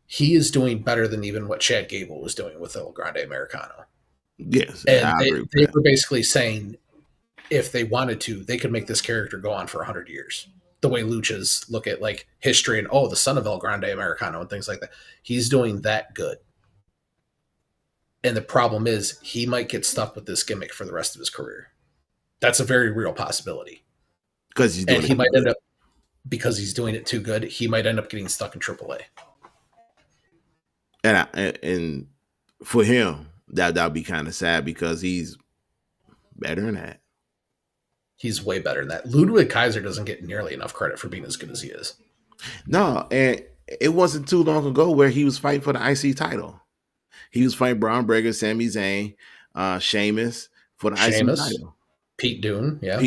He is doing better than even what Chad Gable was doing with El Grande Americano. Yes, and they were basically saying if they wanted to, they could make this character go on for 100 years. The way luchas look at like history and the son of El Grande Americano and things like that. He's doing that good. And the problem is he might get stuck with this gimmick for the rest of his career. That's a very real possibility. Because he's doing because he's doing it too good, he might end up getting stuck in AAA. And for him, that'd be kind of sad because he's better than that. He's way better than that. Ludwig Kaiser doesn't get nearly enough credit for being as good as he is. No, and it wasn't too long ago where he was fighting for the IC title. He was fighting Bron Breakker, Sami Zayn, Sheamus for the IC title. Pete Dunne, yeah.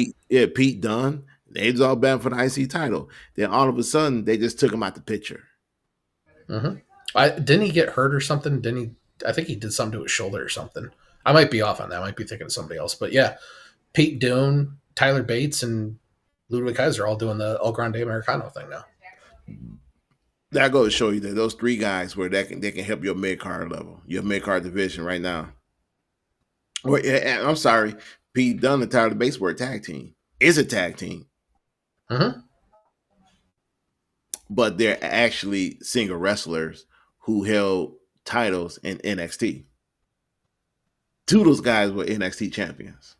Pete Dunne. They was all bound for the IC title. Then all of a sudden, they just took him out the picture. Mm-hmm. Didn't he get hurt or something? I think he did something to his shoulder or something. I might be off on that. I might be thinking of somebody else. But yeah, Pete Dunne, Tyler Bates, and Ludwig Kaiser all doing the El Grande Americano thing now. That goes to show you that those three guys where they can help your mid-card level, your mid-card division right now. Or I'm sorry, Pete Dunne and Tyler Bates were a tag team. Is a tag team. Mm-hmm. But they're actually single wrestlers who held titles in NXT. Two of those guys were NXT champions.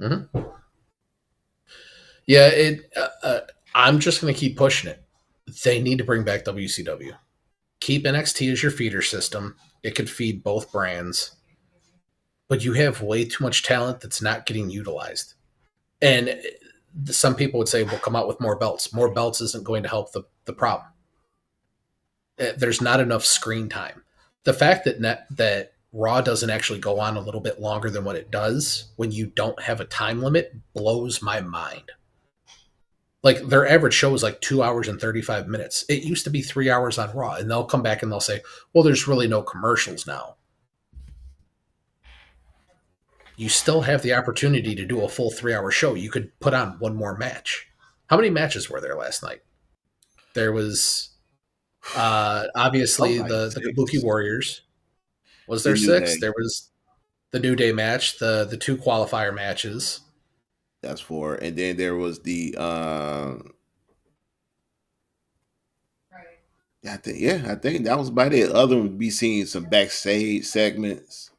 Mm-hmm. Yeah, I'm just going to keep pushing it. They need to bring back WCW. Keep NXT as your feeder system. It could feed both brands. But you have way too much talent that's not getting utilized. And some people would say, we'll come out with more belts. More belts isn't going to help the problem. There's not enough screen time. The fact that Raw doesn't actually go on a little bit longer than what it does when you don't have a time limit blows my mind. Like their average show is like 2 hours and 35 minutes. It used to be 3 hours on Raw, and they'll come back and they'll say, well, there's really no commercials now. You still have the opportunity to do a full 3 hour show. You could put on one more match. How many matches were there last night? There was obviously the Kabuki Warriors. Was The there New 6? Day. There was the New Day match, the 2 qualifier matches. That's 4. And then there was the I think that was about it. Other than be seeing some backstage segments.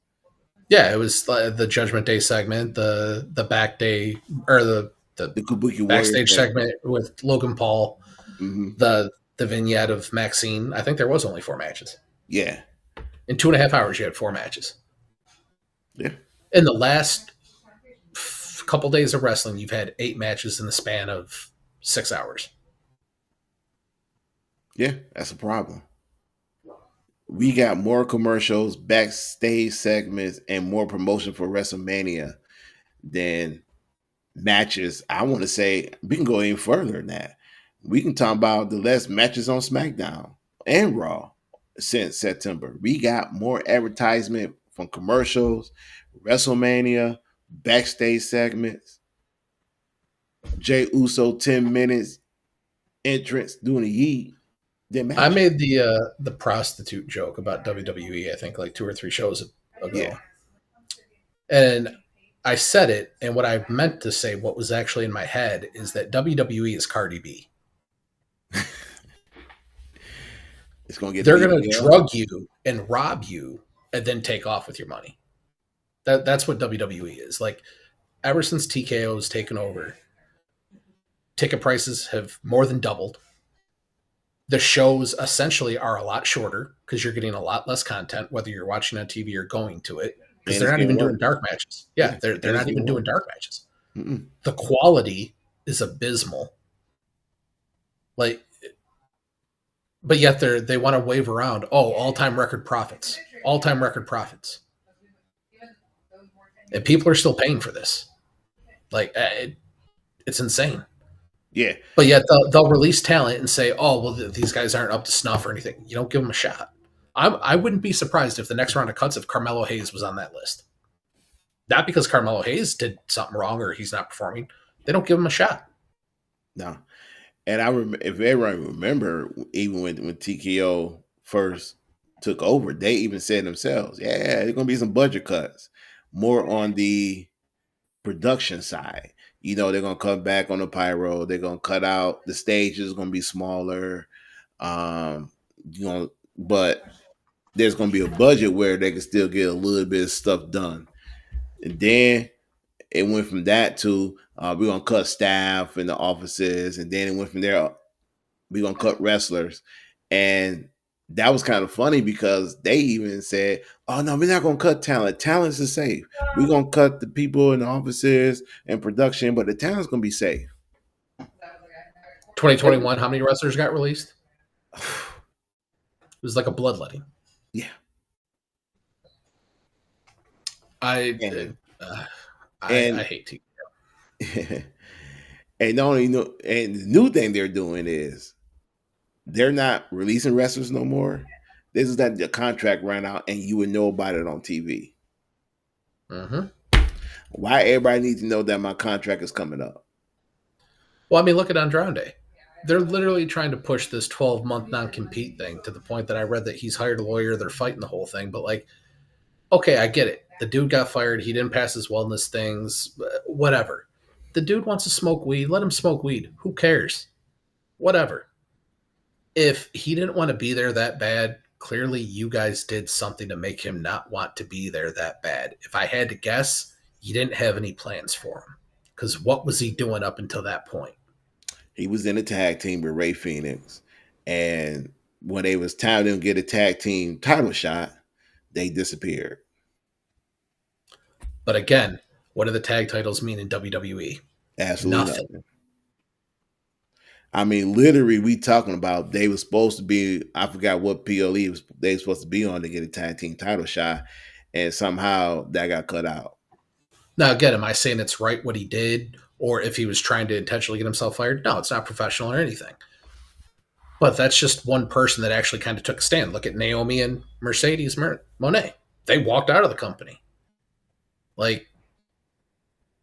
Yeah, it was the Judgment Day segment, the back day or the The Kabuki Warrior backstage segment with Logan Paul, Mm-hmm. the vignette of Maxine. I think there was only 4 matches. Yeah. In 2.5 hours, you had 4 matches. Yeah. In the last couple days of wrestling, you've had 8 matches in the span of 6 hours. Yeah, that's a problem. We got more commercials, backstage segments, and more promotion for WrestleMania than matches. I want to say we can go even further than that. We can talk about the less matches on SmackDown and Raw since September. We got more advertisement from commercials, WrestleMania, backstage segments, Jay Uso 10 minutes entrance doing a yeet. I made the prostitute joke about WWE, I think like 2 or 3 shows ago. Yeah. And I said it, and what I meant to say, what was actually in my head, is that WWE is Cardi B. It's gonna get. They're going to drug you and rob you, and then take off with your money. That's what WWE is. Like, ever since TKO has taken over, ticket prices have more than doubled. The shows essentially are a lot shorter because you're getting a lot less content, whether you're watching on TV or going to it. Because they're not even doing dark matches. Yeah, they're not even doing dark matches. Mm-mm. The quality is abysmal. Like, but yet they want to wave around, all-time record profits. All-time record profits. And people are still paying for this. Like, it's insane. Yeah. But yet they'll release talent and say, these guys aren't up to snuff or anything. You don't give them a shot. I wouldn't be surprised if the next round of cuts if Carmelo Hayes was on that list. Not because Carmelo Hayes did something wrong or he's not performing. They don't give him a shot. No. And if everyone remember, even when TKO first took over, they even said themselves, yeah, there's going to be some budget cuts. More on the production side. They're going to cut back on the pyro. They're going to cut out the stages. Going to be smaller. But there's going to be a budget where they can still get a little bit of stuff done. And then it went from that to we're going to cut staff in the offices. And then it went from there, we're going to cut wrestlers. And that was kind of funny because they even said, oh, no, we're not going to cut talent. Talent is safe. We're going to cut the people in the offices and production, but the talent's going to be safe. 2021, how many wrestlers got released? It was like a bloodletting. Yeah. I hate TKO. And the new thing they're doing is they're not releasing wrestlers no more. This is that the contract ran out and you would know about it on TV. Mm-hmm. Why everybody needs to know that my contract is coming up? Well, I mean, look at Andrade. They're literally trying to push this 12-month non-compete thing to the point that I read that he's hired a lawyer. They're fighting the whole thing. But, like, okay, I get it. The dude got fired. He didn't pass his wellness things. Whatever. The dude wants to smoke weed. Let him smoke weed. Who cares? Whatever. If he didn't want to be there that bad, clearly you guys did something to make him not want to be there that bad. If I had to guess, you didn't have any plans for him. Because what was he doing up until that point? He was in a tag team with Ray Phoenix. And when it was time to get a tag team title shot, they disappeared. But again, what do the tag titles mean in WWE? Absolutely nothing. I mean, literally, we talking about they were supposed to be, I forgot what PLE they were supposed to be on to get a tag team title shot, and somehow that got cut out. Now, again, am I saying it's right what he did, or if he was trying to intentionally get himself fired? No, it's not professional or anything. But that's just one person that actually kind of took a stand. Look at Naomi and Mercedes Moné. They walked out of the company. Like,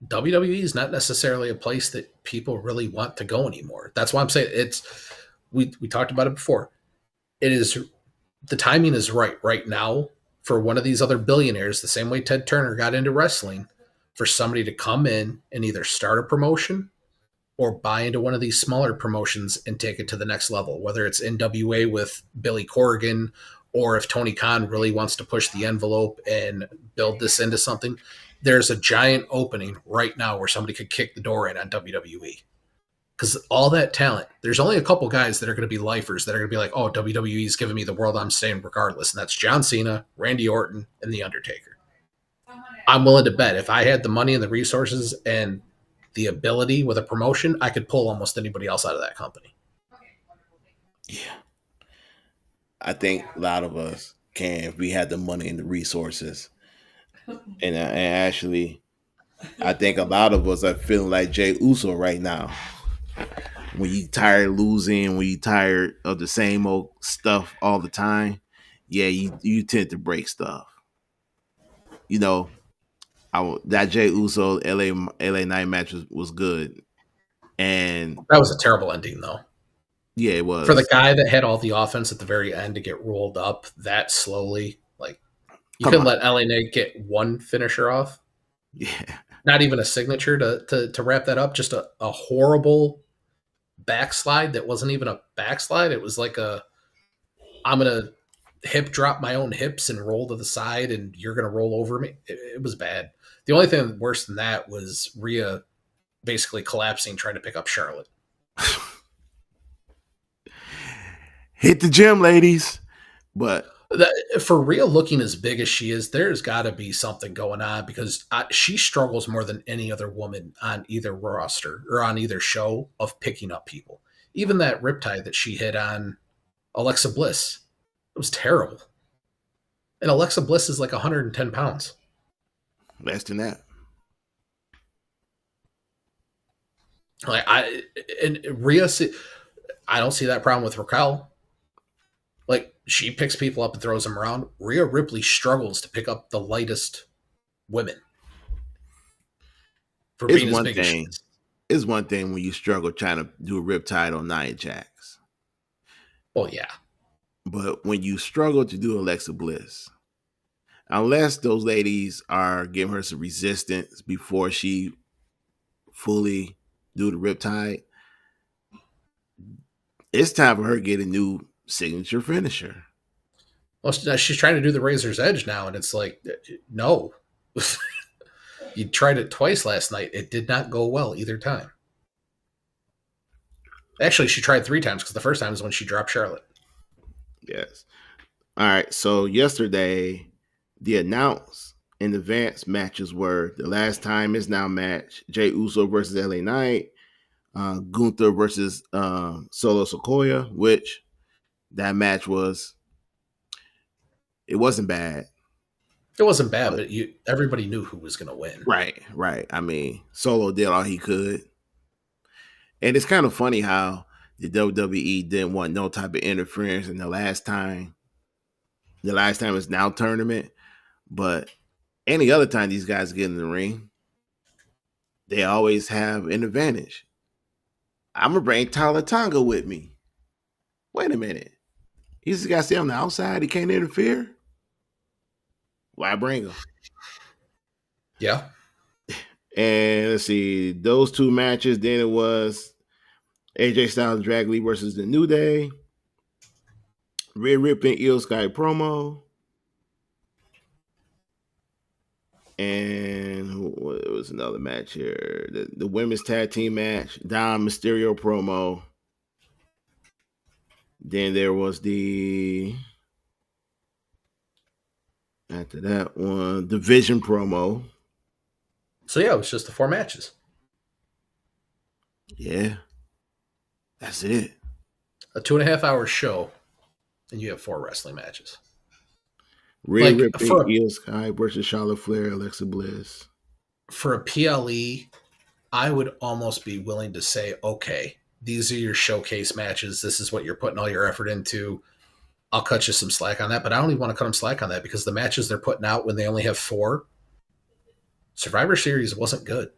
WWE is not necessarily a place that people really want to go anymore. That's why I'm saying we talked about it before. It is, the timing is right now for one of these other billionaires, the same way Ted Turner got into wrestling, for somebody to come in and either start a promotion or buy into one of these smaller promotions and take it to the next level, whether it's NWA with Billy Corgan, or if Tony Khan really wants to push the envelope and build this into something. There's a giant opening right now where somebody could kick the door in on WWE. Because all that talent, there's only a couple guys that are going to be lifers that are going to be like, oh, WWE's giving me the world, I'm staying regardless. And that's John Cena, Randy Orton, and The Undertaker. I'm willing to bet if I had the money and the resources and the ability with a promotion, I could pull almost anybody else out of that company. Yeah. I think a lot of us can if we had the money and the resources. And actually, I think a lot of us are feeling like Jey Uso right now. When you tired of losing, when you tired of the same old stuff all the time, yeah, you tend to break stuff. You know, that Jey Uso LA Knight match was good, and that was a terrible ending though. Yeah, it was for the guy that had all the offense at the very end to get rolled up that slowly. Like you couldn't let LA Knight get one finisher off. Yeah, not even a signature to wrap that up. Just a horrible backslide that wasn't even a backslide. It was like I'm gonna hip drop my own hips and roll to the side, and you're gonna roll over me. It was bad. The only thing worse than that was Rhea basically collapsing trying to pick up Charlotte. Hit the gym, ladies. But for Rhea looking as big as she is, there's got to be something going on, because she struggles more than any other woman on either roster or on either show of picking up people. Even that riptide that she hit on Alexa Bliss, it was terrible. And Alexa Bliss is like 110 pounds. Less than that. Like Rhea, I don't see that problem with Raquel. Like, she picks people up and throws them around. Rhea Ripley struggles to pick up the lightest women. For being as big as she is. It's one thing when you struggle trying to do a riptide on Nia Jax. Well, yeah. But when you struggle to do Alexa Bliss, unless those ladies are giving her some resistance before she fully do the riptide, it's time for her to get a new signature finisher. Well, she's trying to do the Razor's Edge now, and it's like, no. You tried it twice last night. It did not go well either time. Actually, she tried 3 times, because the first time is when she dropped Charlotte. Yes. All right. So yesterday, the announced in advance matches were the Last Time Is Now match, Jey Uso versus LA Knight, Gunther versus Solo Sikoa, which that match it wasn't bad. It wasn't bad, but everybody knew who was going to win. Right. I mean, Solo did all he could. And it's kind of funny how the WWE didn't want no type of interference in the Last Time Is Now tournament. But any other time these guys get in the ring, they always have an advantage. I'm going to bring Tyler Tonga with me. Wait a minute. He's the guy sitting on the outside. He can't interfere. Why bring him? Yeah. And let's see, those 2 matches. Then it was AJ Styles Drag Lee versus the New Day. Rhea Ripley Io Sky promo. And what was another match here? The women's tag team match. Dom Mysterio promo. Then there was after that one, Division promo. So yeah, it was just the 4 matches. Yeah. That's it. A 2.5-hour show, and you have 4 wrestling matches. Rhea Ripley, Io Sky versus Charlotte Flair, Alexa Bliss. For a PLE, I would almost be willing to say, okay, these are your showcase matches. This is what you're putting all your effort into. I'll cut you some slack on that, but I don't even want to cut them slack on that, because the matches they're putting out when they only have 4, Survivor Series wasn't good.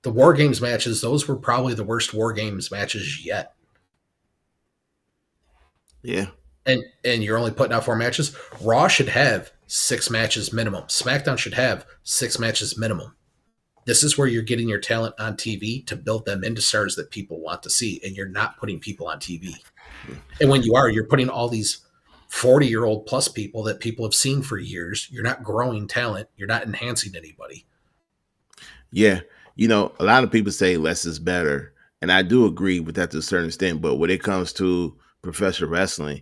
The War Games matches, those were probably the worst War Games matches yet. Yeah. and you're only putting out 4 matches. Raw should have 6 matches minimum. SmackDown should have 6 matches minimum. This is where you're getting your talent on TV to build them into stars that people want to see, and you're not putting people on TV. And when you are, you're putting all these 40-year-old plus people that people have seen for years. You're not growing talent. You're not enhancing anybody. Yeah. A lot of people say less is better. And I do agree with that to a certain extent. But when it comes to professional wrestling,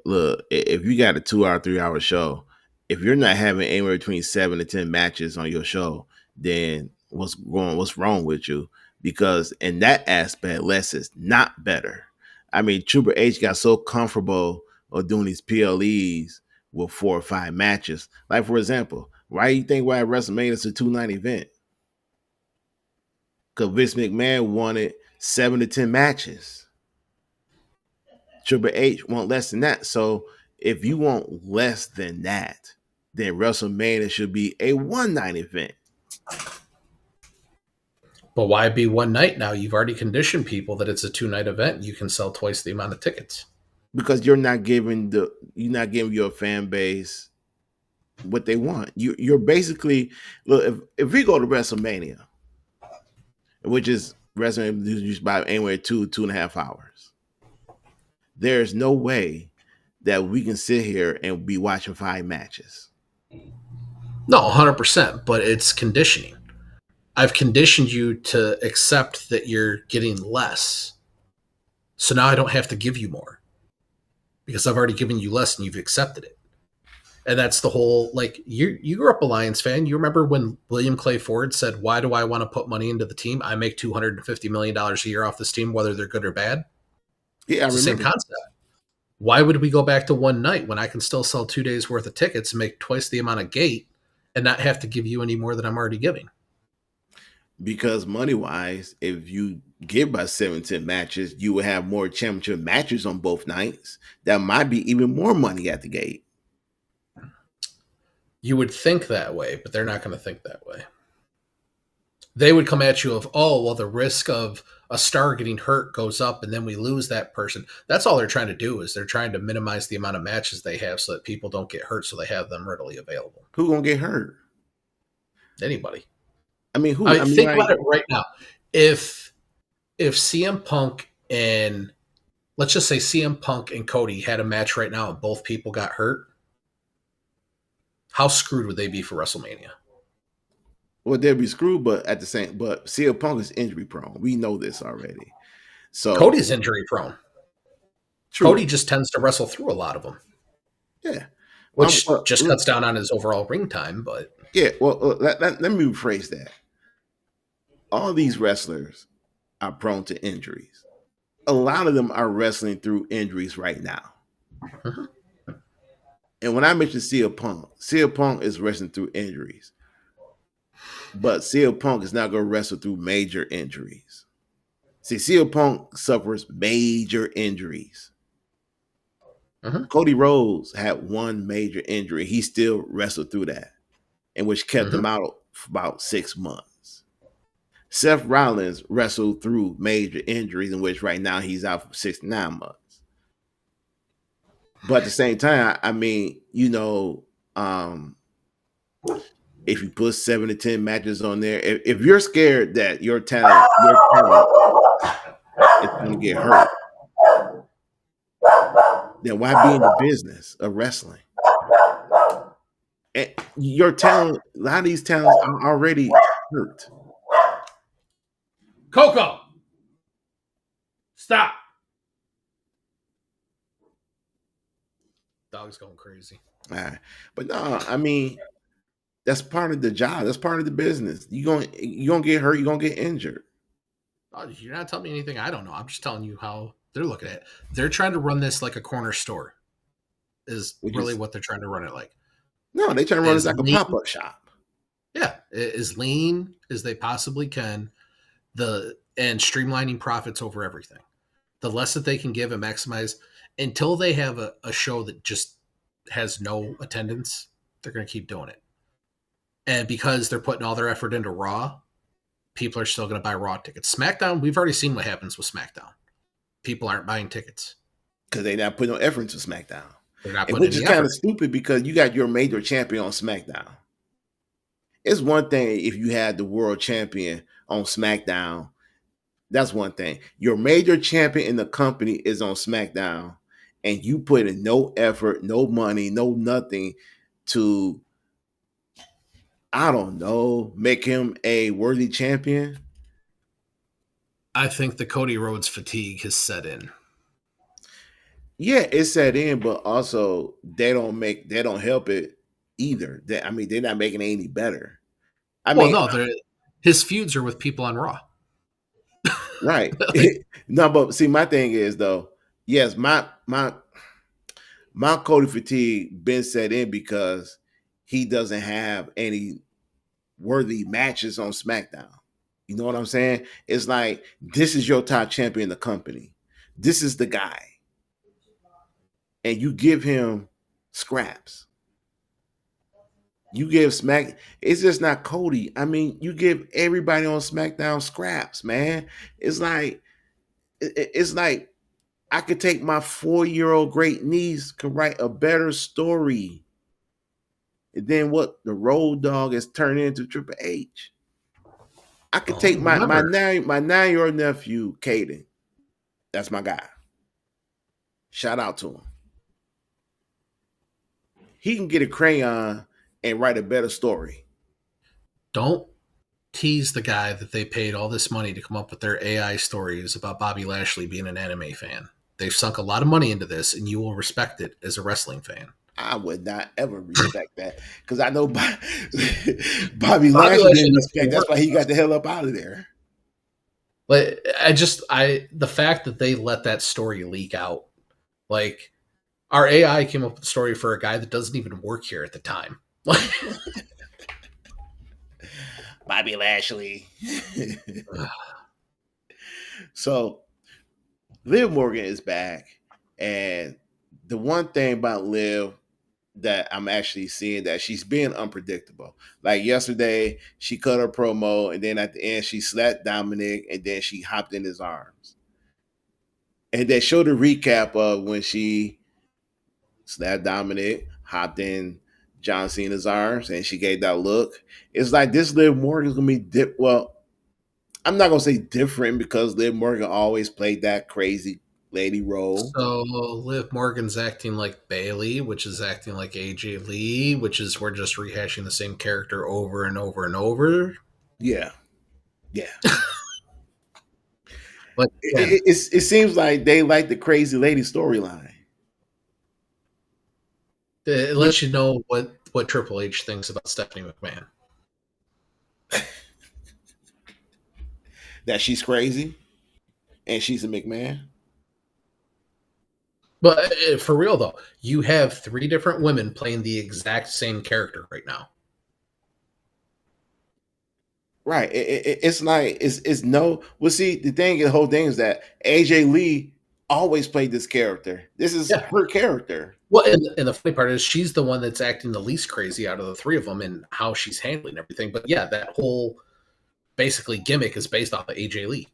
look, if you got a 2-hour, 3-hour show, if you're not having anywhere between 7 to 10 matches on your show, then what's wrong with you? Because in that aspect, less is not better. I mean, Triple H got so comfortable of doing these PLEs with 4 or 5 matches. Like, for example, why do you think why WrestleMania is a 2-night event? Because Vince McMahon wanted 7 to 10 matches. Triple H want less than that. So if you want less than that, then WrestleMania should be a 1-night event. But why be one night now? You've already conditioned people that it's a 2-night event. You can sell twice the amount of tickets. Because you're not giving your fan base what they want. You're basically, look, if we go to WrestleMania, which is WrestleMania used by anywhere 2.5 hours, there's no way that we can sit here and be watching 5 matches. No, 100%, but it's conditioning. I've conditioned you to accept that you're getting less. So now I don't have to give you more because I've already given you less and you've accepted it. And that's the whole, like, you grew up a Lions fan. You remember when William Clay Ford said, why do I want to put money into the team? I make $250 million a year off this team, whether they're good or bad. Yeah, it's the same concept. Why would we go back to one night when I can still sell 2 days worth of tickets and make twice the amount of gate and not have to give you any more than I'm already giving? Because money-wise, if you give by 7-10 matches, you will have more championship matches on both nights. That might be even more money at the gate. You would think that way, but they're not going to think that way. They would come at you of, oh, well, the risk of a star getting hurt goes up and then we lose that person. That's all they're trying to do is they're trying to minimize the amount of matches they have so that people don't get hurt so they have them readily available. Who gonna get hurt? Anybody. I mean, who? Think about it right now. If CM Punk and let's just say CM Punk and Cody had a match right now and both people got hurt, how screwed would they be for WrestleMania? Well, they'd be screwed, but CM Punk is injury prone. We know this already. So Cody's injury prone. True. Cody just tends to wrestle through a lot of them. Yeah. Which just cuts down on his overall ring time, but yeah, well, let me rephrase that. All these wrestlers are prone to injuries. A lot of them are wrestling through injuries right now. Mm-hmm. And when I mention CM Punk is wrestling through injuries. But CM Punk is not going to wrestle through major injuries. See, CM Punk suffers major injuries. Mm-hmm. Cody Rhodes had one major injury. He still wrestled through that, and which kept him out for about 6 months. Seth Rollins wrestled through major injuries, in which right now he's out for 6 to 9 months. But at the same time, I mean, if you put 7 to 10 matches on there, if you're scared that your talent is going to get hurt, then why be in the business of wrestling? And your talent, a lot of these talents are already hurt. Coco, stop. Dog's going crazy. All right. But no, I mean, that's part of the job. That's part of the business. You're gonna get hurt. You're gonna get injured. Oh, you're not telling me anything I don't know. I'm just telling you how they're looking at it. They're trying to run this like a corner store. What they're trying to run it like. No, they're trying to run it like a pop-up shop. Yeah, as lean as they possibly can, and streamlining profits over everything. The less that they can give and maximize until they have a show that just has no attendance, they're going to keep doing it. And because they're putting all their effort into Raw, people are still going to buy Raw tickets. SmackDown, we've already seen what happens with SmackDown. People aren't buying tickets. because they're not putting no effort into SmackDown. They're not And putting which is any kind effort. of stupid because you got your major champion on SmackDown. It's one thing if you had the world champion on SmackDown. That's one thing. Your major champion in the company is on SmackDown, and you put in no effort, no money, no nothing to, I don't know, make him a worthy champion. I think the Cody Rhodes fatigue has set in. Yeah, it's set in, but also they don't help it either. I mean, they're not making it any better. I Well, mean, no, his feuds are with people on Raw. right. Like, No, but see, my thing is though, yes, my Cody fatigue been set in because he doesn't have any worthy matches on SmackDown. You know what I'm saying? It's like this is your top champion in the company. This is the guy. And you give him scraps. You give it's just not Cody. I mean, you give everybody on SmackDown scraps, man. It's like I could take my 4-year-old great niece could write a better story than what the Road Dog has turned into Triple H. I could take my remember, 9-year-old nephew, Caden. That's my guy. Shout out to him. He can get a crayon and write a better story. don't tease the guy that they paid all this money to come up with their AI stories about Bobby Lashley being an anime fan. They've sunk a lot of money into this, and you will respect it as a wrestling fan. I would not ever respect that because I know Bobby Lashley didn't respect. That's why he got the hell up out of there. But the fact that they let that story leak out, like our AI came up with a story for a guy that doesn't even work here at the time. Bobby Lashley. So Liv Morgan is back, and the one thing about Liv that I'm actually seeing that she's being unpredictable. Like yesterday, she cut her promo, and then at the end, she slapped Dominic, and then she hopped in his arms. And they showed a recap of when she slapped Dominic, hopped in John Cena's arms, and she gave that look. It's like this Liv Morgan is gonna be well. I'm not gonna say different because Liv Morgan always played that crazy lady role. So Liv Morgan's acting like Bailey, which is acting like AJ Lee, which is we're just rehashing the same character over and over and over. Yeah. But it seems like they like the crazy lady storyline. it lets you know what Triple H thinks about Stephanie McMahon. That she's crazy and she's a McMahon. But for real though, you have 3 different women playing the exact same character right now. Right. It's like it's no. Well, see, the whole thing is that AJ Lee always played this character. This is her character. Well, and the funny part is she's the one that's acting the least crazy out of the 3 of them and how she's handling everything. But yeah, that whole basically gimmick is based off of AJ Lee.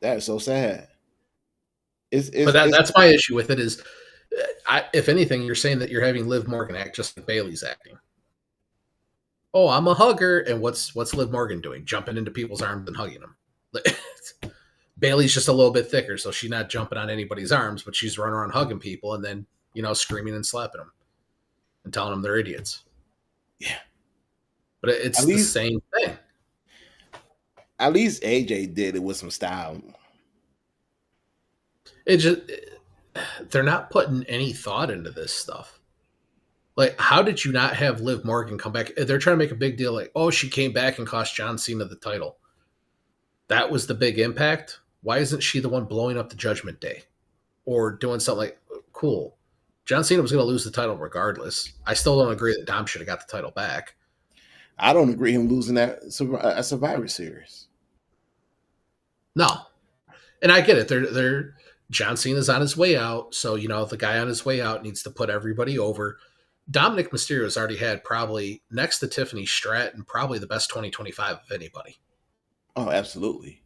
That is so sad. But that's my issue with it is, if anything, you're saying that you're having Liv Morgan act just like Bailey's acting. Oh, I'm a hugger, and what's Liv Morgan doing? Jumping into people's arms and hugging them. Bailey's just a little bit thicker, so she's not jumping on anybody's arms, but she's running around hugging people and then screaming and slapping them and telling them they're idiots. Yeah, but it's the same thing. At least AJ did it with some style. They're not putting any thought into this stuff. Like, how did you not have Liv Morgan come back? They're trying to make a big deal like, oh, she came back and cost John Cena the title. That was the big impact. Why isn't she the one blowing up the Judgment Day? Or doing something like, cool. John Cena was going to lose the title regardless. I still don't agree that Dom should have got the title back. I don't agree him losing that Survivor Series. No. And I get it. They're John Cena's on his way out. So, the guy on his way out needs to put everybody over. Dominic Mysterio has already had probably next to Tiffany Stratton, probably the best 2025 of anybody. Oh, absolutely.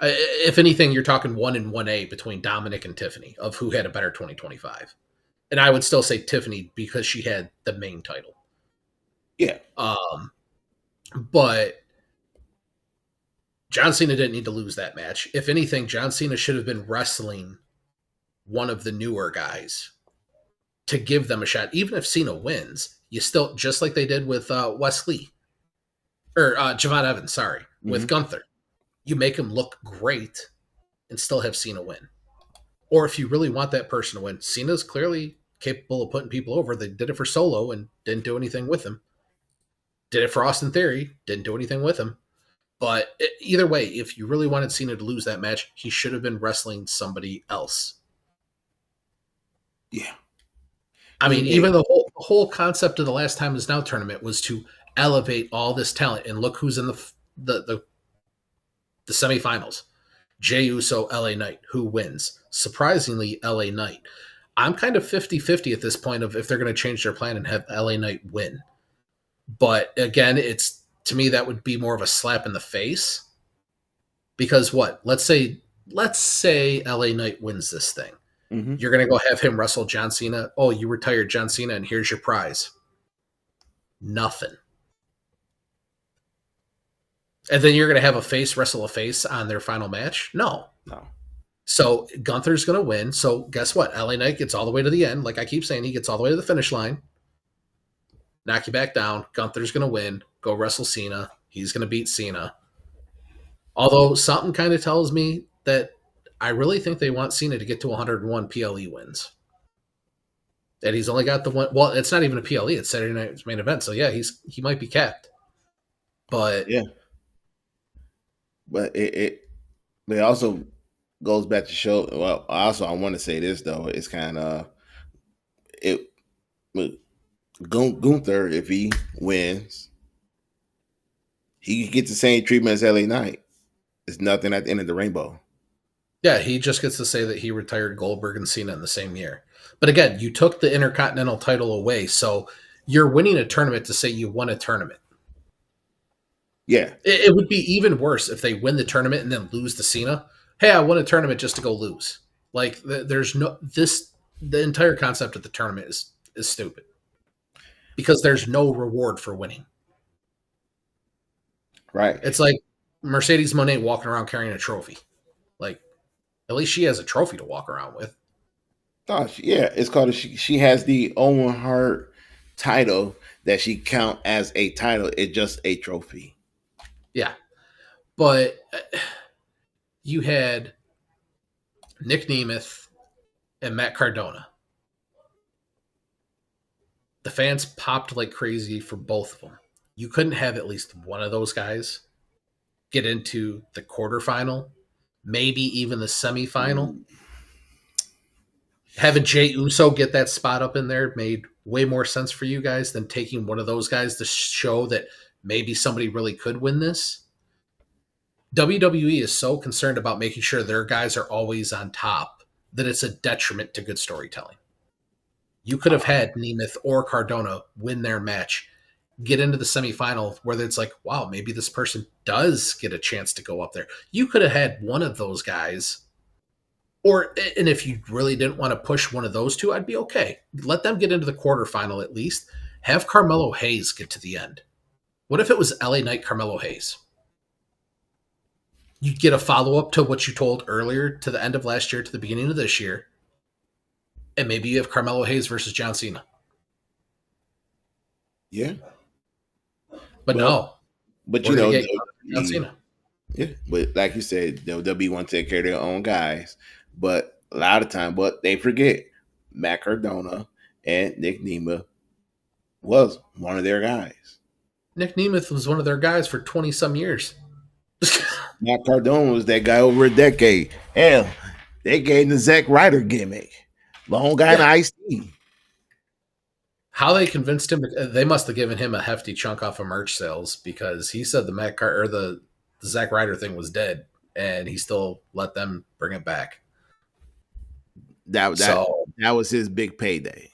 If anything, you're talking 1 and 1A between Dominic and Tiffany of who had a better 2025. And I would still say Tiffany because she had the main title. Yeah. But John Cena didn't need to lose that match. If anything, John Cena should have been wrestling one of the newer guys to give them a shot. Even if Cena wins, you still, just like they did with Wesley or Javon Evans, sorry, with Gunther, you make him look great and still have Cena win. Or if you really want that person to win, Cena's clearly capable of putting people over. They did it for Solo and didn't do anything with him. Did it for Austin Theory, didn't do anything with him. But either way, if you really wanted Cena to lose that match, he should have been wrestling somebody else. Yeah. I mean, even the whole concept of the Last Time Is Now tournament was to elevate all this talent. And look who's in the semifinals. Jey Uso, LA Knight. Who wins? Surprisingly, LA Knight. I'm kind of 50-50 at this point of if they're going to change their plan and have LA Knight win. But again, it's, to me, that would be more of a slap in the face. Because what? Let's say LA Knight wins this thing. You're going to go have him wrestle John Cena. Oh, you retired John Cena, and here's your prize. Nothing. And then you're going to have a face wrestle a face on their final match? No. So Gunther's going to win. So guess what? LA Knight gets all the way to the end. Like I keep saying, he gets all the way to the finish line. Knock you back down. Gunther's going to win. Go wrestle Cena. He's going to beat Cena. Although something kind of tells me that I really think they want Cena to get to 101 PLE wins. And he's only got the one. Well, it's not even a PLE. It's Saturday Night's Main Event. So yeah, he might be capped. But yeah. But it also goes back to show. Well, also I want to say this though. It's kind of Gunther, if he wins, he gets the same treatment as LA Knight. It's nothing at the end of the rainbow. Yeah, he just gets to say that he retired Goldberg and Cena in the same year. But again, you took the Intercontinental title away, so you're winning a tournament to say you won a tournament. Yeah. It would be even worse if they win the tournament and then lose to Cena. Hey, I won a tournament just to go lose. Like, there's no... The entire concept of the tournament is stupid. Because there's no reward for winning. Right. It's like Mercedes Moné walking around carrying a trophy. Like, at least she has a trophy to walk around with. Oh, yeah, it's called. She has the Owen Hart title that she count as a title. It's just a trophy. Yeah, but you had Nick Nemeth and Matt Cardona. The fans popped like crazy for both of them. You couldn't have at least one of those guys get into the quarterfinal, maybe even the semifinal. Having Jey Uso get that spot up in there made way more sense for you guys than taking one of those guys to show that maybe somebody really could win this. WWE is so concerned about making sure their guys are always on top that it's a detriment to good storytelling. You could have had Nemeth or Cardona win their match, get into the semifinal where it's like, wow, maybe this person does get a chance to go up there. You could have had one of those guys. And if you really didn't want to push one of those two, I'd be okay. Let them get into the quarterfinal at least. Have Carmelo Hayes get to the end. What if it was LA Knight, Carmelo Hayes? You get a follow-up to what you told earlier to the end of last year to the beginning of this year. And maybe you have Carmelo Hayes versus John Cena. Yeah. But no. But you know, John Cena. Yeah, but like you said, WWE want to take care of their own guys. But a lot of time, but they forget Matt Cardona and Nick Nemeth was one of their guys. Nick Nemeth was one of their guys for 20-some years. Matt Cardona was that guy over a decade. Hell, they gave him the Zack Ryder gimmick. Long guy in Ice-T. How they convinced him, they must have given him a hefty chunk off of merch sales because he said the Zack Ryder thing was dead, and he still let them bring it back. That was his big payday.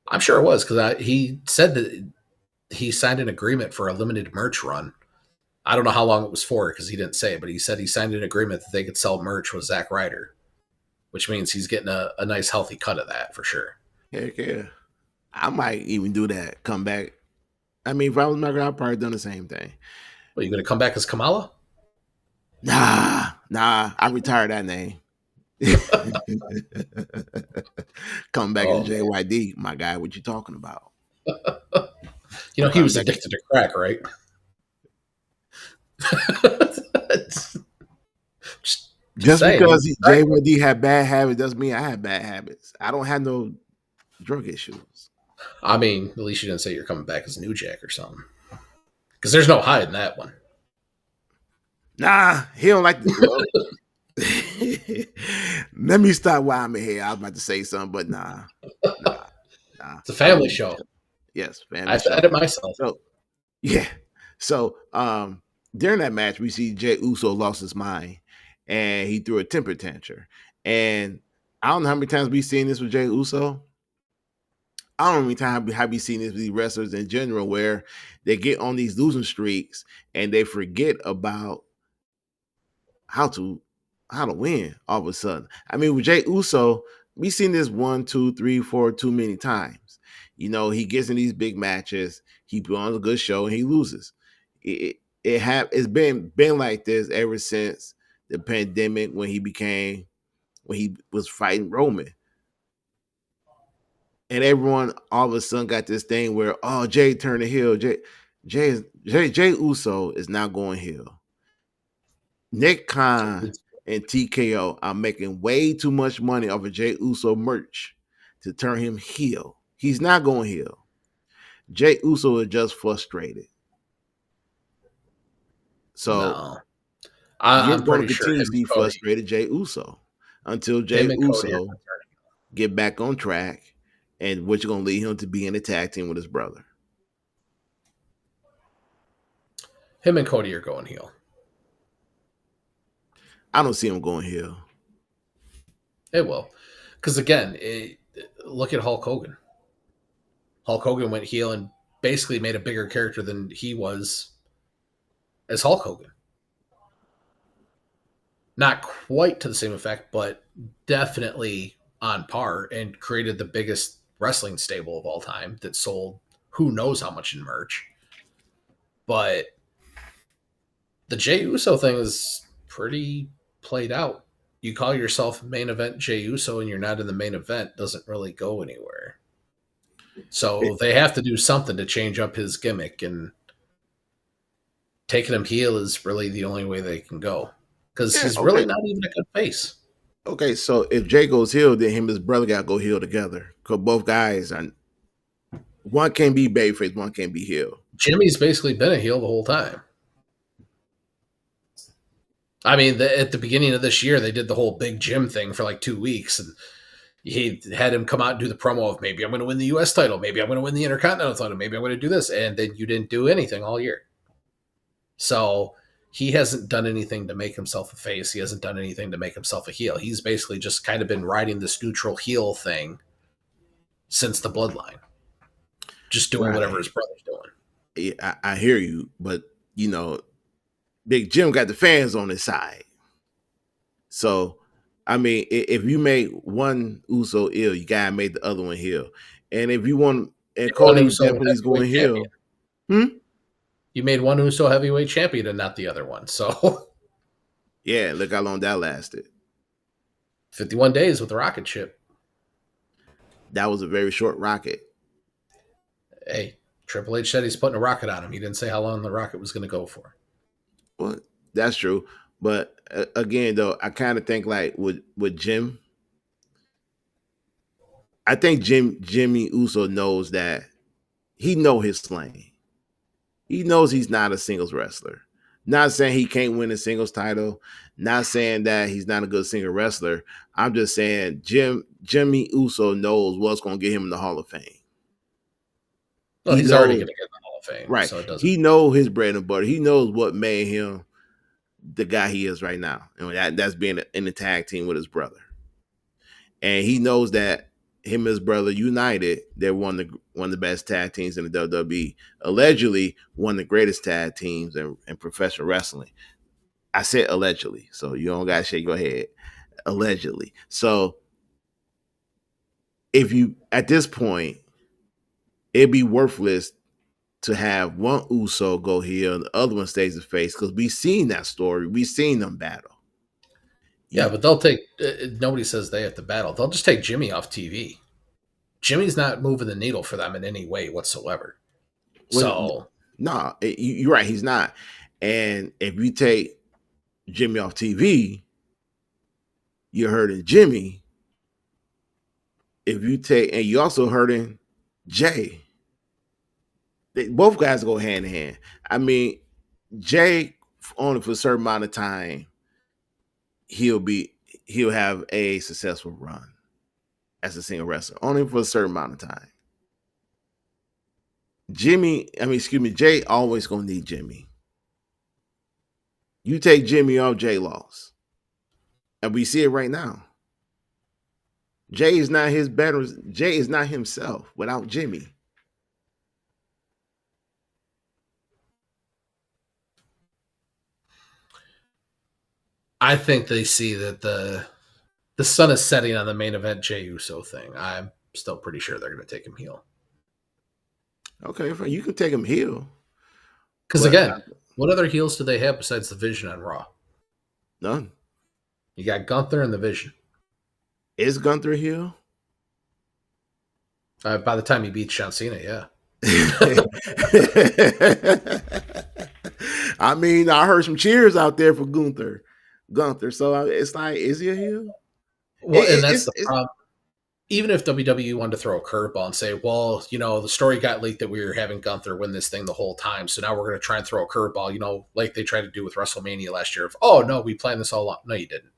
I'm sure it was because he said that he signed an agreement for a limited merch run, I don't know how long it was for because he didn't say it, but he said he signed an agreement that they could sell merch with Zack Ryder, which means he's getting a nice, healthy cut of that for sure. Heck yeah. I might even do that. Come back. I mean, if I was McGregor, I'd probably done the same thing. Well, you going to come back as Kamala? Nah. I retired that name. Come back as JYD, my guy. What you talking about? You know, he was addicted to crack, right? Just because JYD had bad habits doesn't mean I have bad habits. I don't have no drug issues. I mean, at least you didn't say you're coming back as New Jack or something. Because there's no hiding that one. Nah, he don't like the Let me stop while I'm in here. I was about to say something, but nah. It's a family show. Yes, family show. I edit myself. So, yeah. So during that match, we see Jey Uso lost his mind and he threw a temper tantrum. And I don't know how many times we've seen this with Jey Uso. I don't know how many times have we seen this with these wrestlers in general where they get on these losing streaks and they forget about how to win all of a sudden. I mean, with Jey Uso, we've seen this 1, 2, 3, 4 too many times. You know, he gets in these big matches, he put on a good show, and he loses. It's been like this ever since the pandemic when he was fighting Roman. And everyone all of a sudden got this thing where, oh, Jey turned the heel. Jey Uso is now going heel. Nick Khan and TKO are making way too much money off of Jey Uso merch to turn him heel. He's not going heel. Jey Uso is just frustrated. So you're going to continue to be frustrated, Jey Uso, until Jey Uso get back on track, and which is going to lead him to be in a tag team with his brother. Him and Cody are going heel. I don't see him going heel. It will. Because again, look at Hulk Hogan. Hulk Hogan went heel and basically made a bigger character than he was as Hulk Hogan. Not quite to the same effect, but definitely on par, and created the biggest wrestling stable of all time that sold who knows how much in merch. But the Jey Uso thing is pretty played out. You call yourself main event Jey Uso and you're not in the main event, doesn't really go anywhere. So they have to do something to change up his gimmick, and taking him heel is really the only way they can go, because he's really not even a good face. Okay, so if Jey goes heel, then him and his brother got to go heel together, because both guys are, one can't be babyface, one can't be heel. Jimmy's basically been a heel the whole time. I mean, at the beginning of this year, they did the whole Big Jim thing for like 2 weeks, and he had him come out and do the promo of, maybe I'm going to win the U.S. title, maybe I'm going to win the Intercontinental title, maybe I'm going to do this, and then you didn't do anything all year. So he hasn't done anything to make himself a face. He hasn't done anything to make himself a heel. He's basically just kind of been riding this neutral heel thing since the Bloodline, just doing whatever his brother's doing. Yeah, I hear you, but you know, Big Jim got the fans on his side. So, I mean, if you make one Uso ill, you gotta make the other one heel. And if you want, and Cody definitely going heel. You made one Uso heavyweight champion and not the other one. So, yeah, look how long that lasted. 51 days with the rocket ship. That was a very short rocket. Hey, Triple H said he's putting a rocket on him. He didn't say how long the rocket was going to go for. Well, that's true. But again, though, I kind of think like with Jim, I think Jimmy Uso knows that he know his lane. He knows he's not a singles wrestler. Not saying he can't win a singles title. Not saying that he's not a good single wrestler. I'm just saying Jimmy Uso knows what's going to get him in the Hall of Fame. Well, he's already going to get in the Hall of Fame. Right. So it doesn't. He knows his bread and butter. He knows what made him the guy he is right now. And that's being in the tag team with his brother. And he knows that him and his brother united. They're one of the best tag teams in the WWE. Allegedly, one of the greatest tag teams in professional wrestling. I said allegedly, so you don't gotta shake your head. Allegedly. So if you at this point, it'd be worthless to have one Uso go here and the other one stays the face because we've seen that story. We've seen them battle. Yeah, but they'll take. Nobody says they have to battle. They'll just take Jimmy off TV. Jimmy's not moving the needle for them in any way whatsoever. So no, you're right. He's not. And if you take Jimmy off TV, you're hurting Jimmy. If you take, and you're also hurting Jay. Both guys go hand in hand. I mean, Jay only for a certain amount of time he'll have a successful run as a single wrestler, only for a certain amount of time. Jay always gonna need Jimmy. You take Jimmy off, Jay lost. And we see it right now. Jay is not himself without Jimmy. I think they see that the sun is setting on the main event Jey Uso thing. I'm still pretty sure they're going to take him heel. Okay, you can take him heel. Because again, what other heels do they have besides the Vision on Raw? None. You got Gunther and the Vision. Is Gunther heel? By the time he beats John Cena, yeah. I mean, I heard some cheers out there for Gunther. So it's like, is he a heel? Well, and that's the problem. Even if WWE wanted to throw a curveball and say, well, the story got leaked that we were having Gunther win this thing the whole time, so now we're going to try and throw a curveball, like they tried to do with WrestleMania last year. Oh, no, we planned this all along. No, you didn't.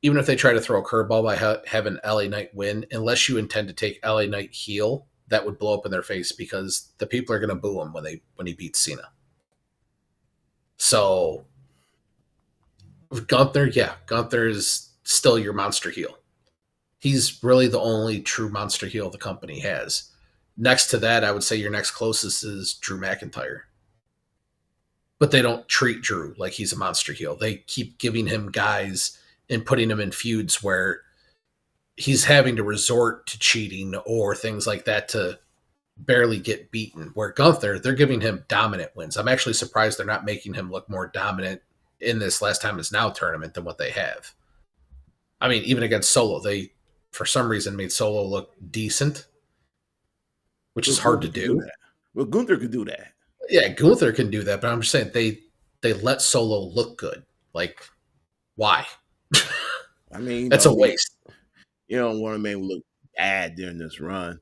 Even if they try to throw a curveball by having LA Knight win, unless you intend to take LA Knight heel, that would blow up in their face because the people are going to boo him when he beats Cena. So Gunther is still your monster heel. He's really the only true monster heel the company has. Next to that, I would say your next closest is Drew McIntyre. But they don't treat Drew like he's a monster heel. They keep giving him guys and putting him in feuds where he's having to resort to cheating or things like that to barely get beaten. Where Gunther, they're giving him dominant wins. I'm actually surprised they're not making him look more dominant in this Last Time Is Now tournament than what they have. I mean, even against Solo, they, for some reason, made Solo look decent, which is hard to do. Well, Gunther could do that. Yeah, Gunther can do that, but I'm just saying they let Solo look good. Like, why? I mean, that's a waste. You don't want to make him look bad during this run.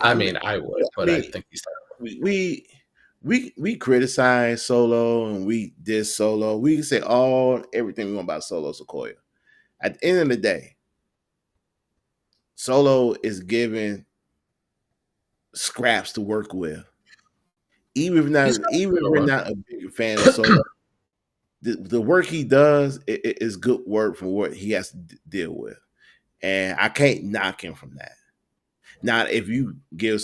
I mean, I would, but I think he's we criticize Solo and we diss Solo. We can say everything we want about Solo Sikoa. At the end of the day, Solo is given scraps to work with. Even if we're not a big fan of Solo, the work he does is good work for what he has to deal with. And I can't knock him from that. Now, if you let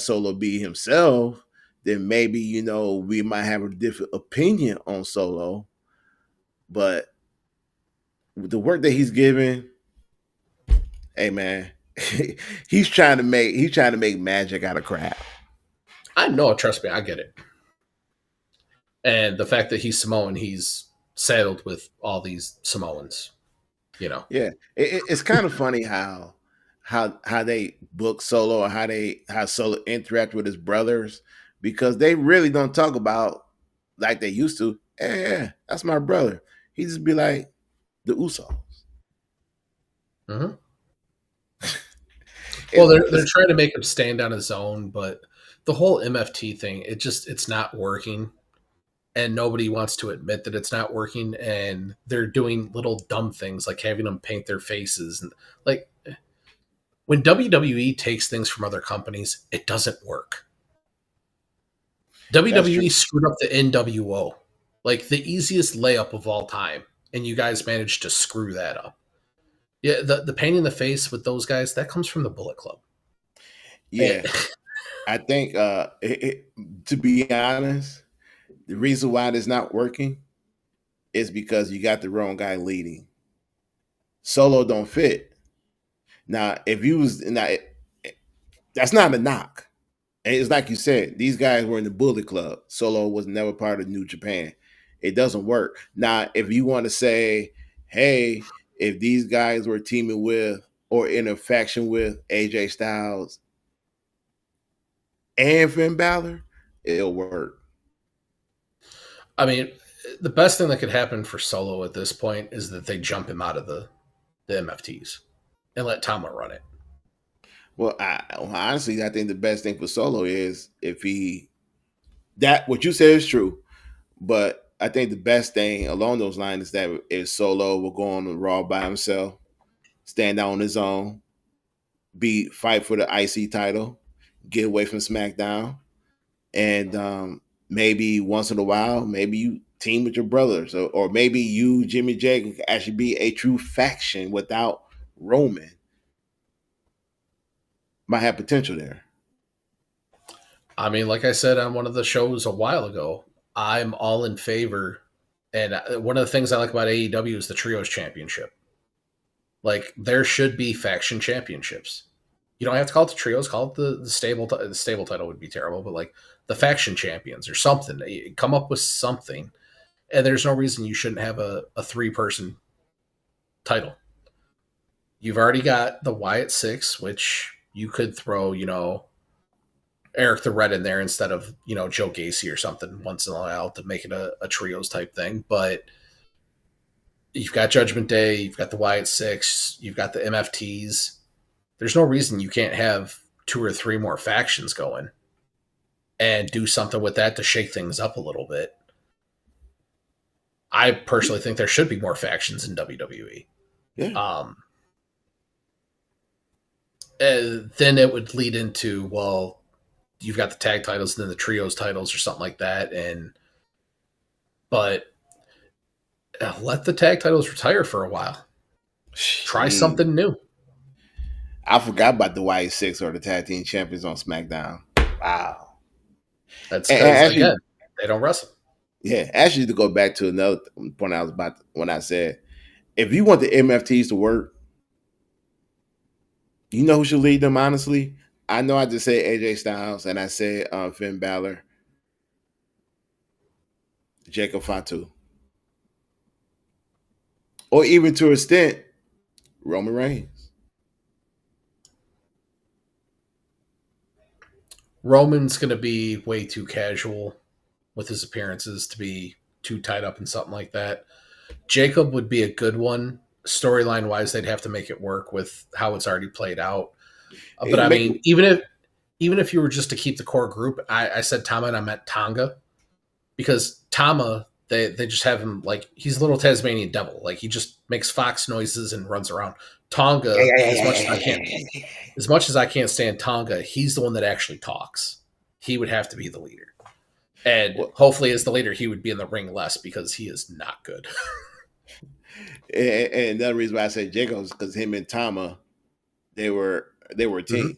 Solo be himself, then maybe, we might have a different opinion on Solo. But the work that he's giving, hey man, he's trying to make magic out of crap. I know, trust me, I get it. And the fact that he's Samoan, he's saddled with all these Samoans, Yeah, it's kind of funny how they book Solo and how Solo interact with his brothers, because they really don't talk about like they used to. Yeah, that's my brother. He just be like the Usos. Mm-hmm. Well, they're trying to make him stand on his own, but the whole MFT thing, it's not working. And nobody wants to admit that it's not working, and they're doing little dumb things like having them paint their faces. And like when WWE takes things from other companies, it doesn't work. WWE screwed up the NWO, like the easiest layup of all time, and you guys managed to screw that up. Yeah, the pain in the face with those guys, that comes from the Bullet Club. Yeah, I think to be honest, the reason why it's not working is because you got the wrong guy leading. Solo don't fit. Now, if you was now, that's not a knock. And it's like you said, these guys were in the Bullet Club. Solo was never part of New Japan. It doesn't work. Now, if you want to say, hey, if these guys were teaming with or in a faction with AJ Styles and Finn Balor, it'll work. I mean, the best thing that could happen for Solo at this point is that they jump him out of the MFTs and let Tama run it. Well, honestly, I think the best thing for Solo is if that what you said is true, but I think the best thing along those lines is that if Solo will go on the Raw by himself, stand out on his own, fight for the IC title, get away from SmackDown, and maybe once in a while, maybe you team with your brothers, or maybe you, Jimmy J, can actually be a true faction without Roman. Might have potential there. I mean, like I said on one of the shows a while ago, I'm all in favor. And one of the things I like about AEW is the Trios Championship. Like, there should be faction championships. You don't have to call it the Trios, call it the stable. The stable title would be terrible, but like the faction champions or something. Come up with something. And there's no reason you shouldn't have a 3-person title. You've already got the Wyatt Six, which you could throw, Eric the Red in there instead of, Joe Gacy or something once in a while to make it a trios type thing. But you've got Judgment Day, you've got the Wyatt Six, you've got the MFTs. There's no reason you can't have 2 or 3 more factions going and do something with that to shake things up a little bit. I personally think there should be more factions in WWE. Yeah. Then it would lead into, well, you've got the tag titles and then the trios titles or something like that. But let the tag titles retire for a while. Try something new. I forgot about the Wyatt Six or the tag team champions on SmackDown. Wow. That's because, again, they don't wrestle. Yeah, actually, to go back to another point I was about when I said, if you want the MFTs to work, you know who should lead them, honestly? I know I just said AJ Styles and I said Finn Balor, Jacob Fatu. Or even to an extent, Roman Reigns. Roman's going to be way too casual with his appearances to be too tied up in something like that. Jacob would be a good one. Storyline wise, they'd have to make it work with how it's already played out. But I mean, even if you were just to keep the core group, I said Tama and I meant Tonga, because Tama, they just have him like he's a little Tasmanian devil. Like he just makes fox noises and runs around. Tonga, as much as I can't stand Tonga, he's the one that actually talks. He would have to be the leader. And hopefully as the leader, he would be in the ring less because he is not good. And another reason why I say Jacob is because him and Tama, they were a team. Mm-hmm.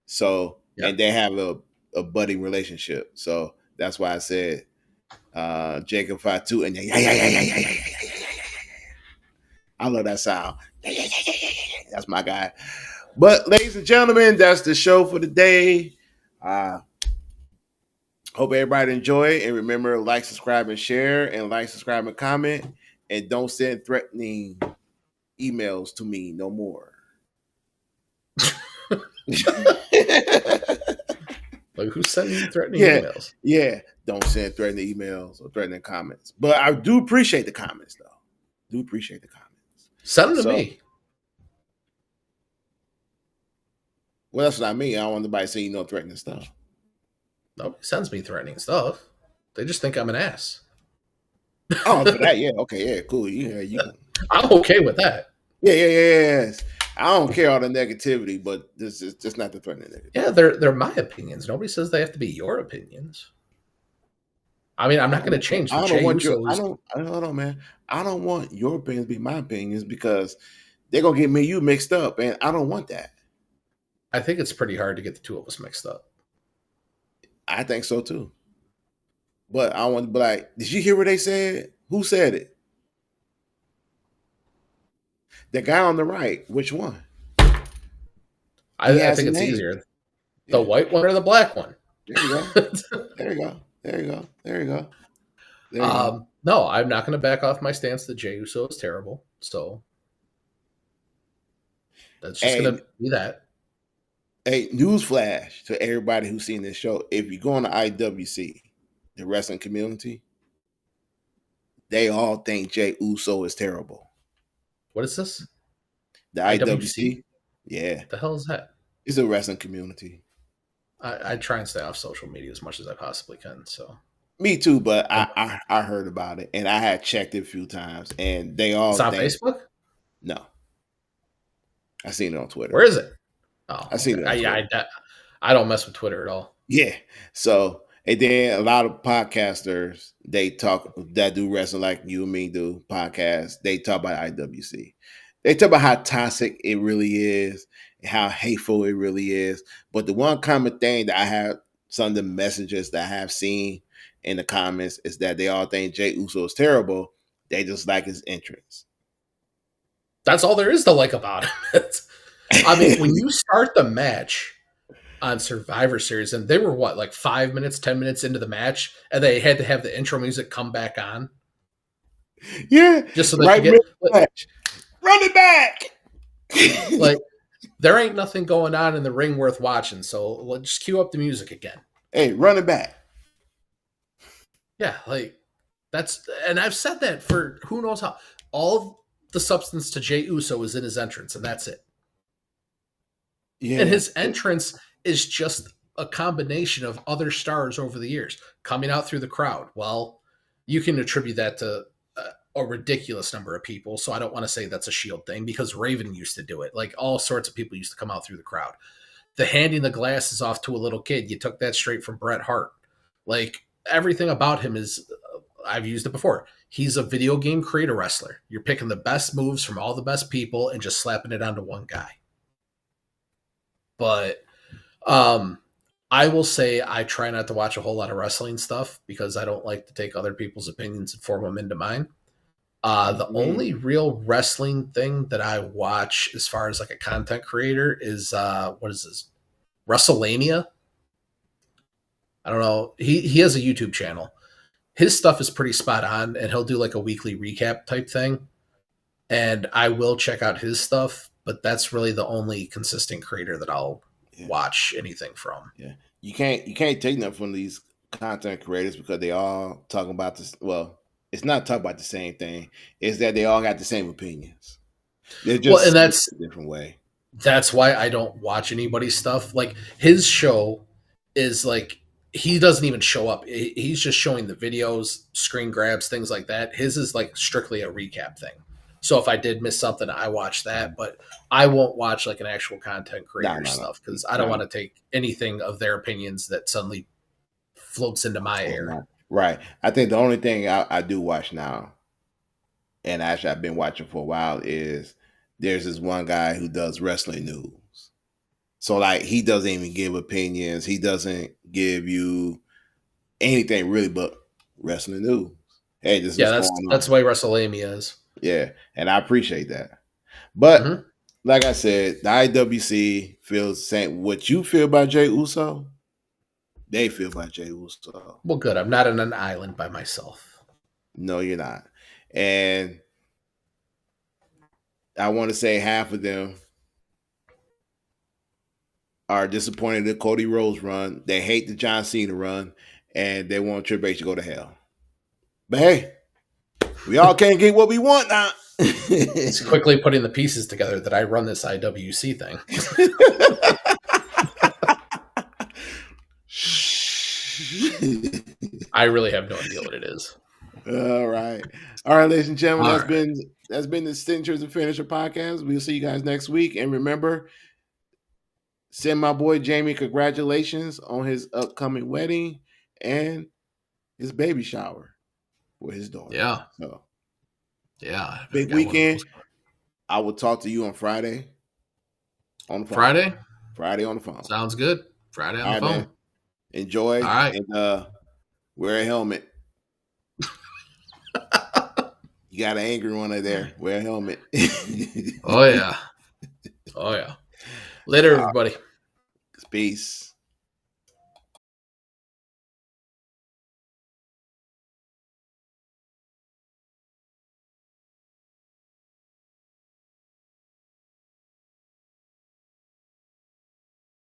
So, and they have a budding relationship. So that's why I said Jacob Fatu and I love that sound. That's my guy. But ladies and gentlemen, that's the show for the day. Hope everybody enjoy, and remember, like, subscribe, and share, and like, subscribe, and comment, and don't send threatening emails to me no more. Like, who's sending you threatening emails? Yeah, don't send threatening emails or threatening comments. But I do appreciate the comments, though. Send them to me. Well, that's what I mean. I don't want anybody saying threatening stuff. Nobody sends me threatening stuff. They just think I'm an ass. Oh, for that, yeah. Okay, yeah, cool. Yeah, you. I'm okay with that. Yeah. I don't care all the negativity, but this is just not the threatening negativity. Yeah, they're my opinions. Nobody says they have to be your opinions. I mean, I'm not going to change. I don't want man. I don't want your opinions to be my opinions because they're gonna get me and you mixed up, and I don't want that. I think it's pretty hard to get the two of us mixed up. I think so too. But I want to be like, did you hear what they said? Who said it? The guy on the right. Which one? I think it's easier. The white one or the black one? There you go. There you go. There you go. There you go. There you go. No, I'm not going to back off my stance that Jey Uso is terrible. So that's just going to be that. Hey, newsflash to everybody who's seen this show. If you go on the IWC, the wrestling community, they all think Jey Uso is terrible. What is this? The IWC? Yeah. The hell is that? It's a wrestling community. I try and stay off social media as much as I possibly can. So me too, but I heard about it and I had checked it a few times, and they all. It's on Facebook? No, I seen it on Twitter. Where is it? Oh, I seen it. I don't mess with Twitter at all. Yeah. So, and then a lot of podcasters they talk that do wrestling like you and me do podcasts. They talk about IWC. They talk about how toxic it really is, and how hateful it really is. But the one common thing that I have, some of the messages that I have seen in the comments, is that they all think Jey Uso is terrible. They just like his entrance. That's all there is to like about him. I mean, when you start the match on Survivor Series, and they were like 5 minutes, 10 minutes into the match, and they had to have the intro music come back on. Yeah, just so they could get run it back. Like, there ain't nothing going on in the ring worth watching, so let's just cue up the music again. Hey, run it back. Yeah, like that's, and I've said that for who knows how. All the substance to Jey Uso is in his entrance, and that's it. Yeah, and his entrance is just a combination of other stars over the years coming out through the crowd. Well, you can attribute that to a ridiculous number of people, so I don't want to say that's a Shield thing, because Raven used to do it. Like, all sorts of people used to come out through the crowd. The handing the glasses off to a little kid, you took that straight from Bret Hart. Like, everything about him is, I've used it before. He's a video game creator wrestler. You're picking the best moves from all the best people and just slapping it onto one guy. But I will say I try not to watch a whole lot of wrestling stuff because I don't like to take other people's opinions and form them into mine. The only real wrestling thing that I watch as far as like a content creator is, what is this? WrestleMania? I don't know. He has a YouTube channel. His stuff is pretty spot on, and he'll do like a weekly recap type thing. And I will check out his stuff, but that's really the only consistent creator that I'll watch anything from. Yeah. You can't take nothing from these content creators because they all talking about this. Well, it's not talking about the same thing. It's that they all got the same opinions. They're just and that's a different way. That's why I don't watch anybody's stuff. Like, his show is like, he doesn't even show up. He's just showing the videos, screen grabs, things like that. His is like strictly a recap thing. So if I did miss something, I watch that, but I won't watch like an actual content creator stuff because I don't want to take anything of their opinions that suddenly floats into my ear. Right. I think the only thing I do watch now, and actually I've been watching for a while, is there's this one guy who does wrestling news. So like, he doesn't even give opinions. He doesn't give you anything really but wrestling news. Hey, this is that's the way WrestleMania is. Yeah, and I appreciate that. But like I said, the IWC feels the same. What you feel about Jey Uso, they feel about Jey Uso. Well, good. I'm not on an island by myself. No, you're not. And I want to say half of them are disappointed in the Cody Rhodes run. They hate the John Cena run, and they want Triple H to go to hell. But hey, we all can't get what we want now. It's quickly putting the pieces together that I run this IWC thing. I really have no idea what it is. All right, ladies and gentlemen, that's been the Signatures and Finisher podcast. We'll see you guys next week, and remember, send my boy Jamie congratulations on his upcoming wedding and his baby shower with his daughter. Yeah. So, yeah. Big weekend. I will talk to you on Friday on the phone. Friday on the phone. Sounds good. Friday on All the right, phone. man. Enjoy. All right. And wear a helmet. You got an angry one right there. Wear a helmet. Oh, yeah. Oh, yeah. Later, everybody. Peace.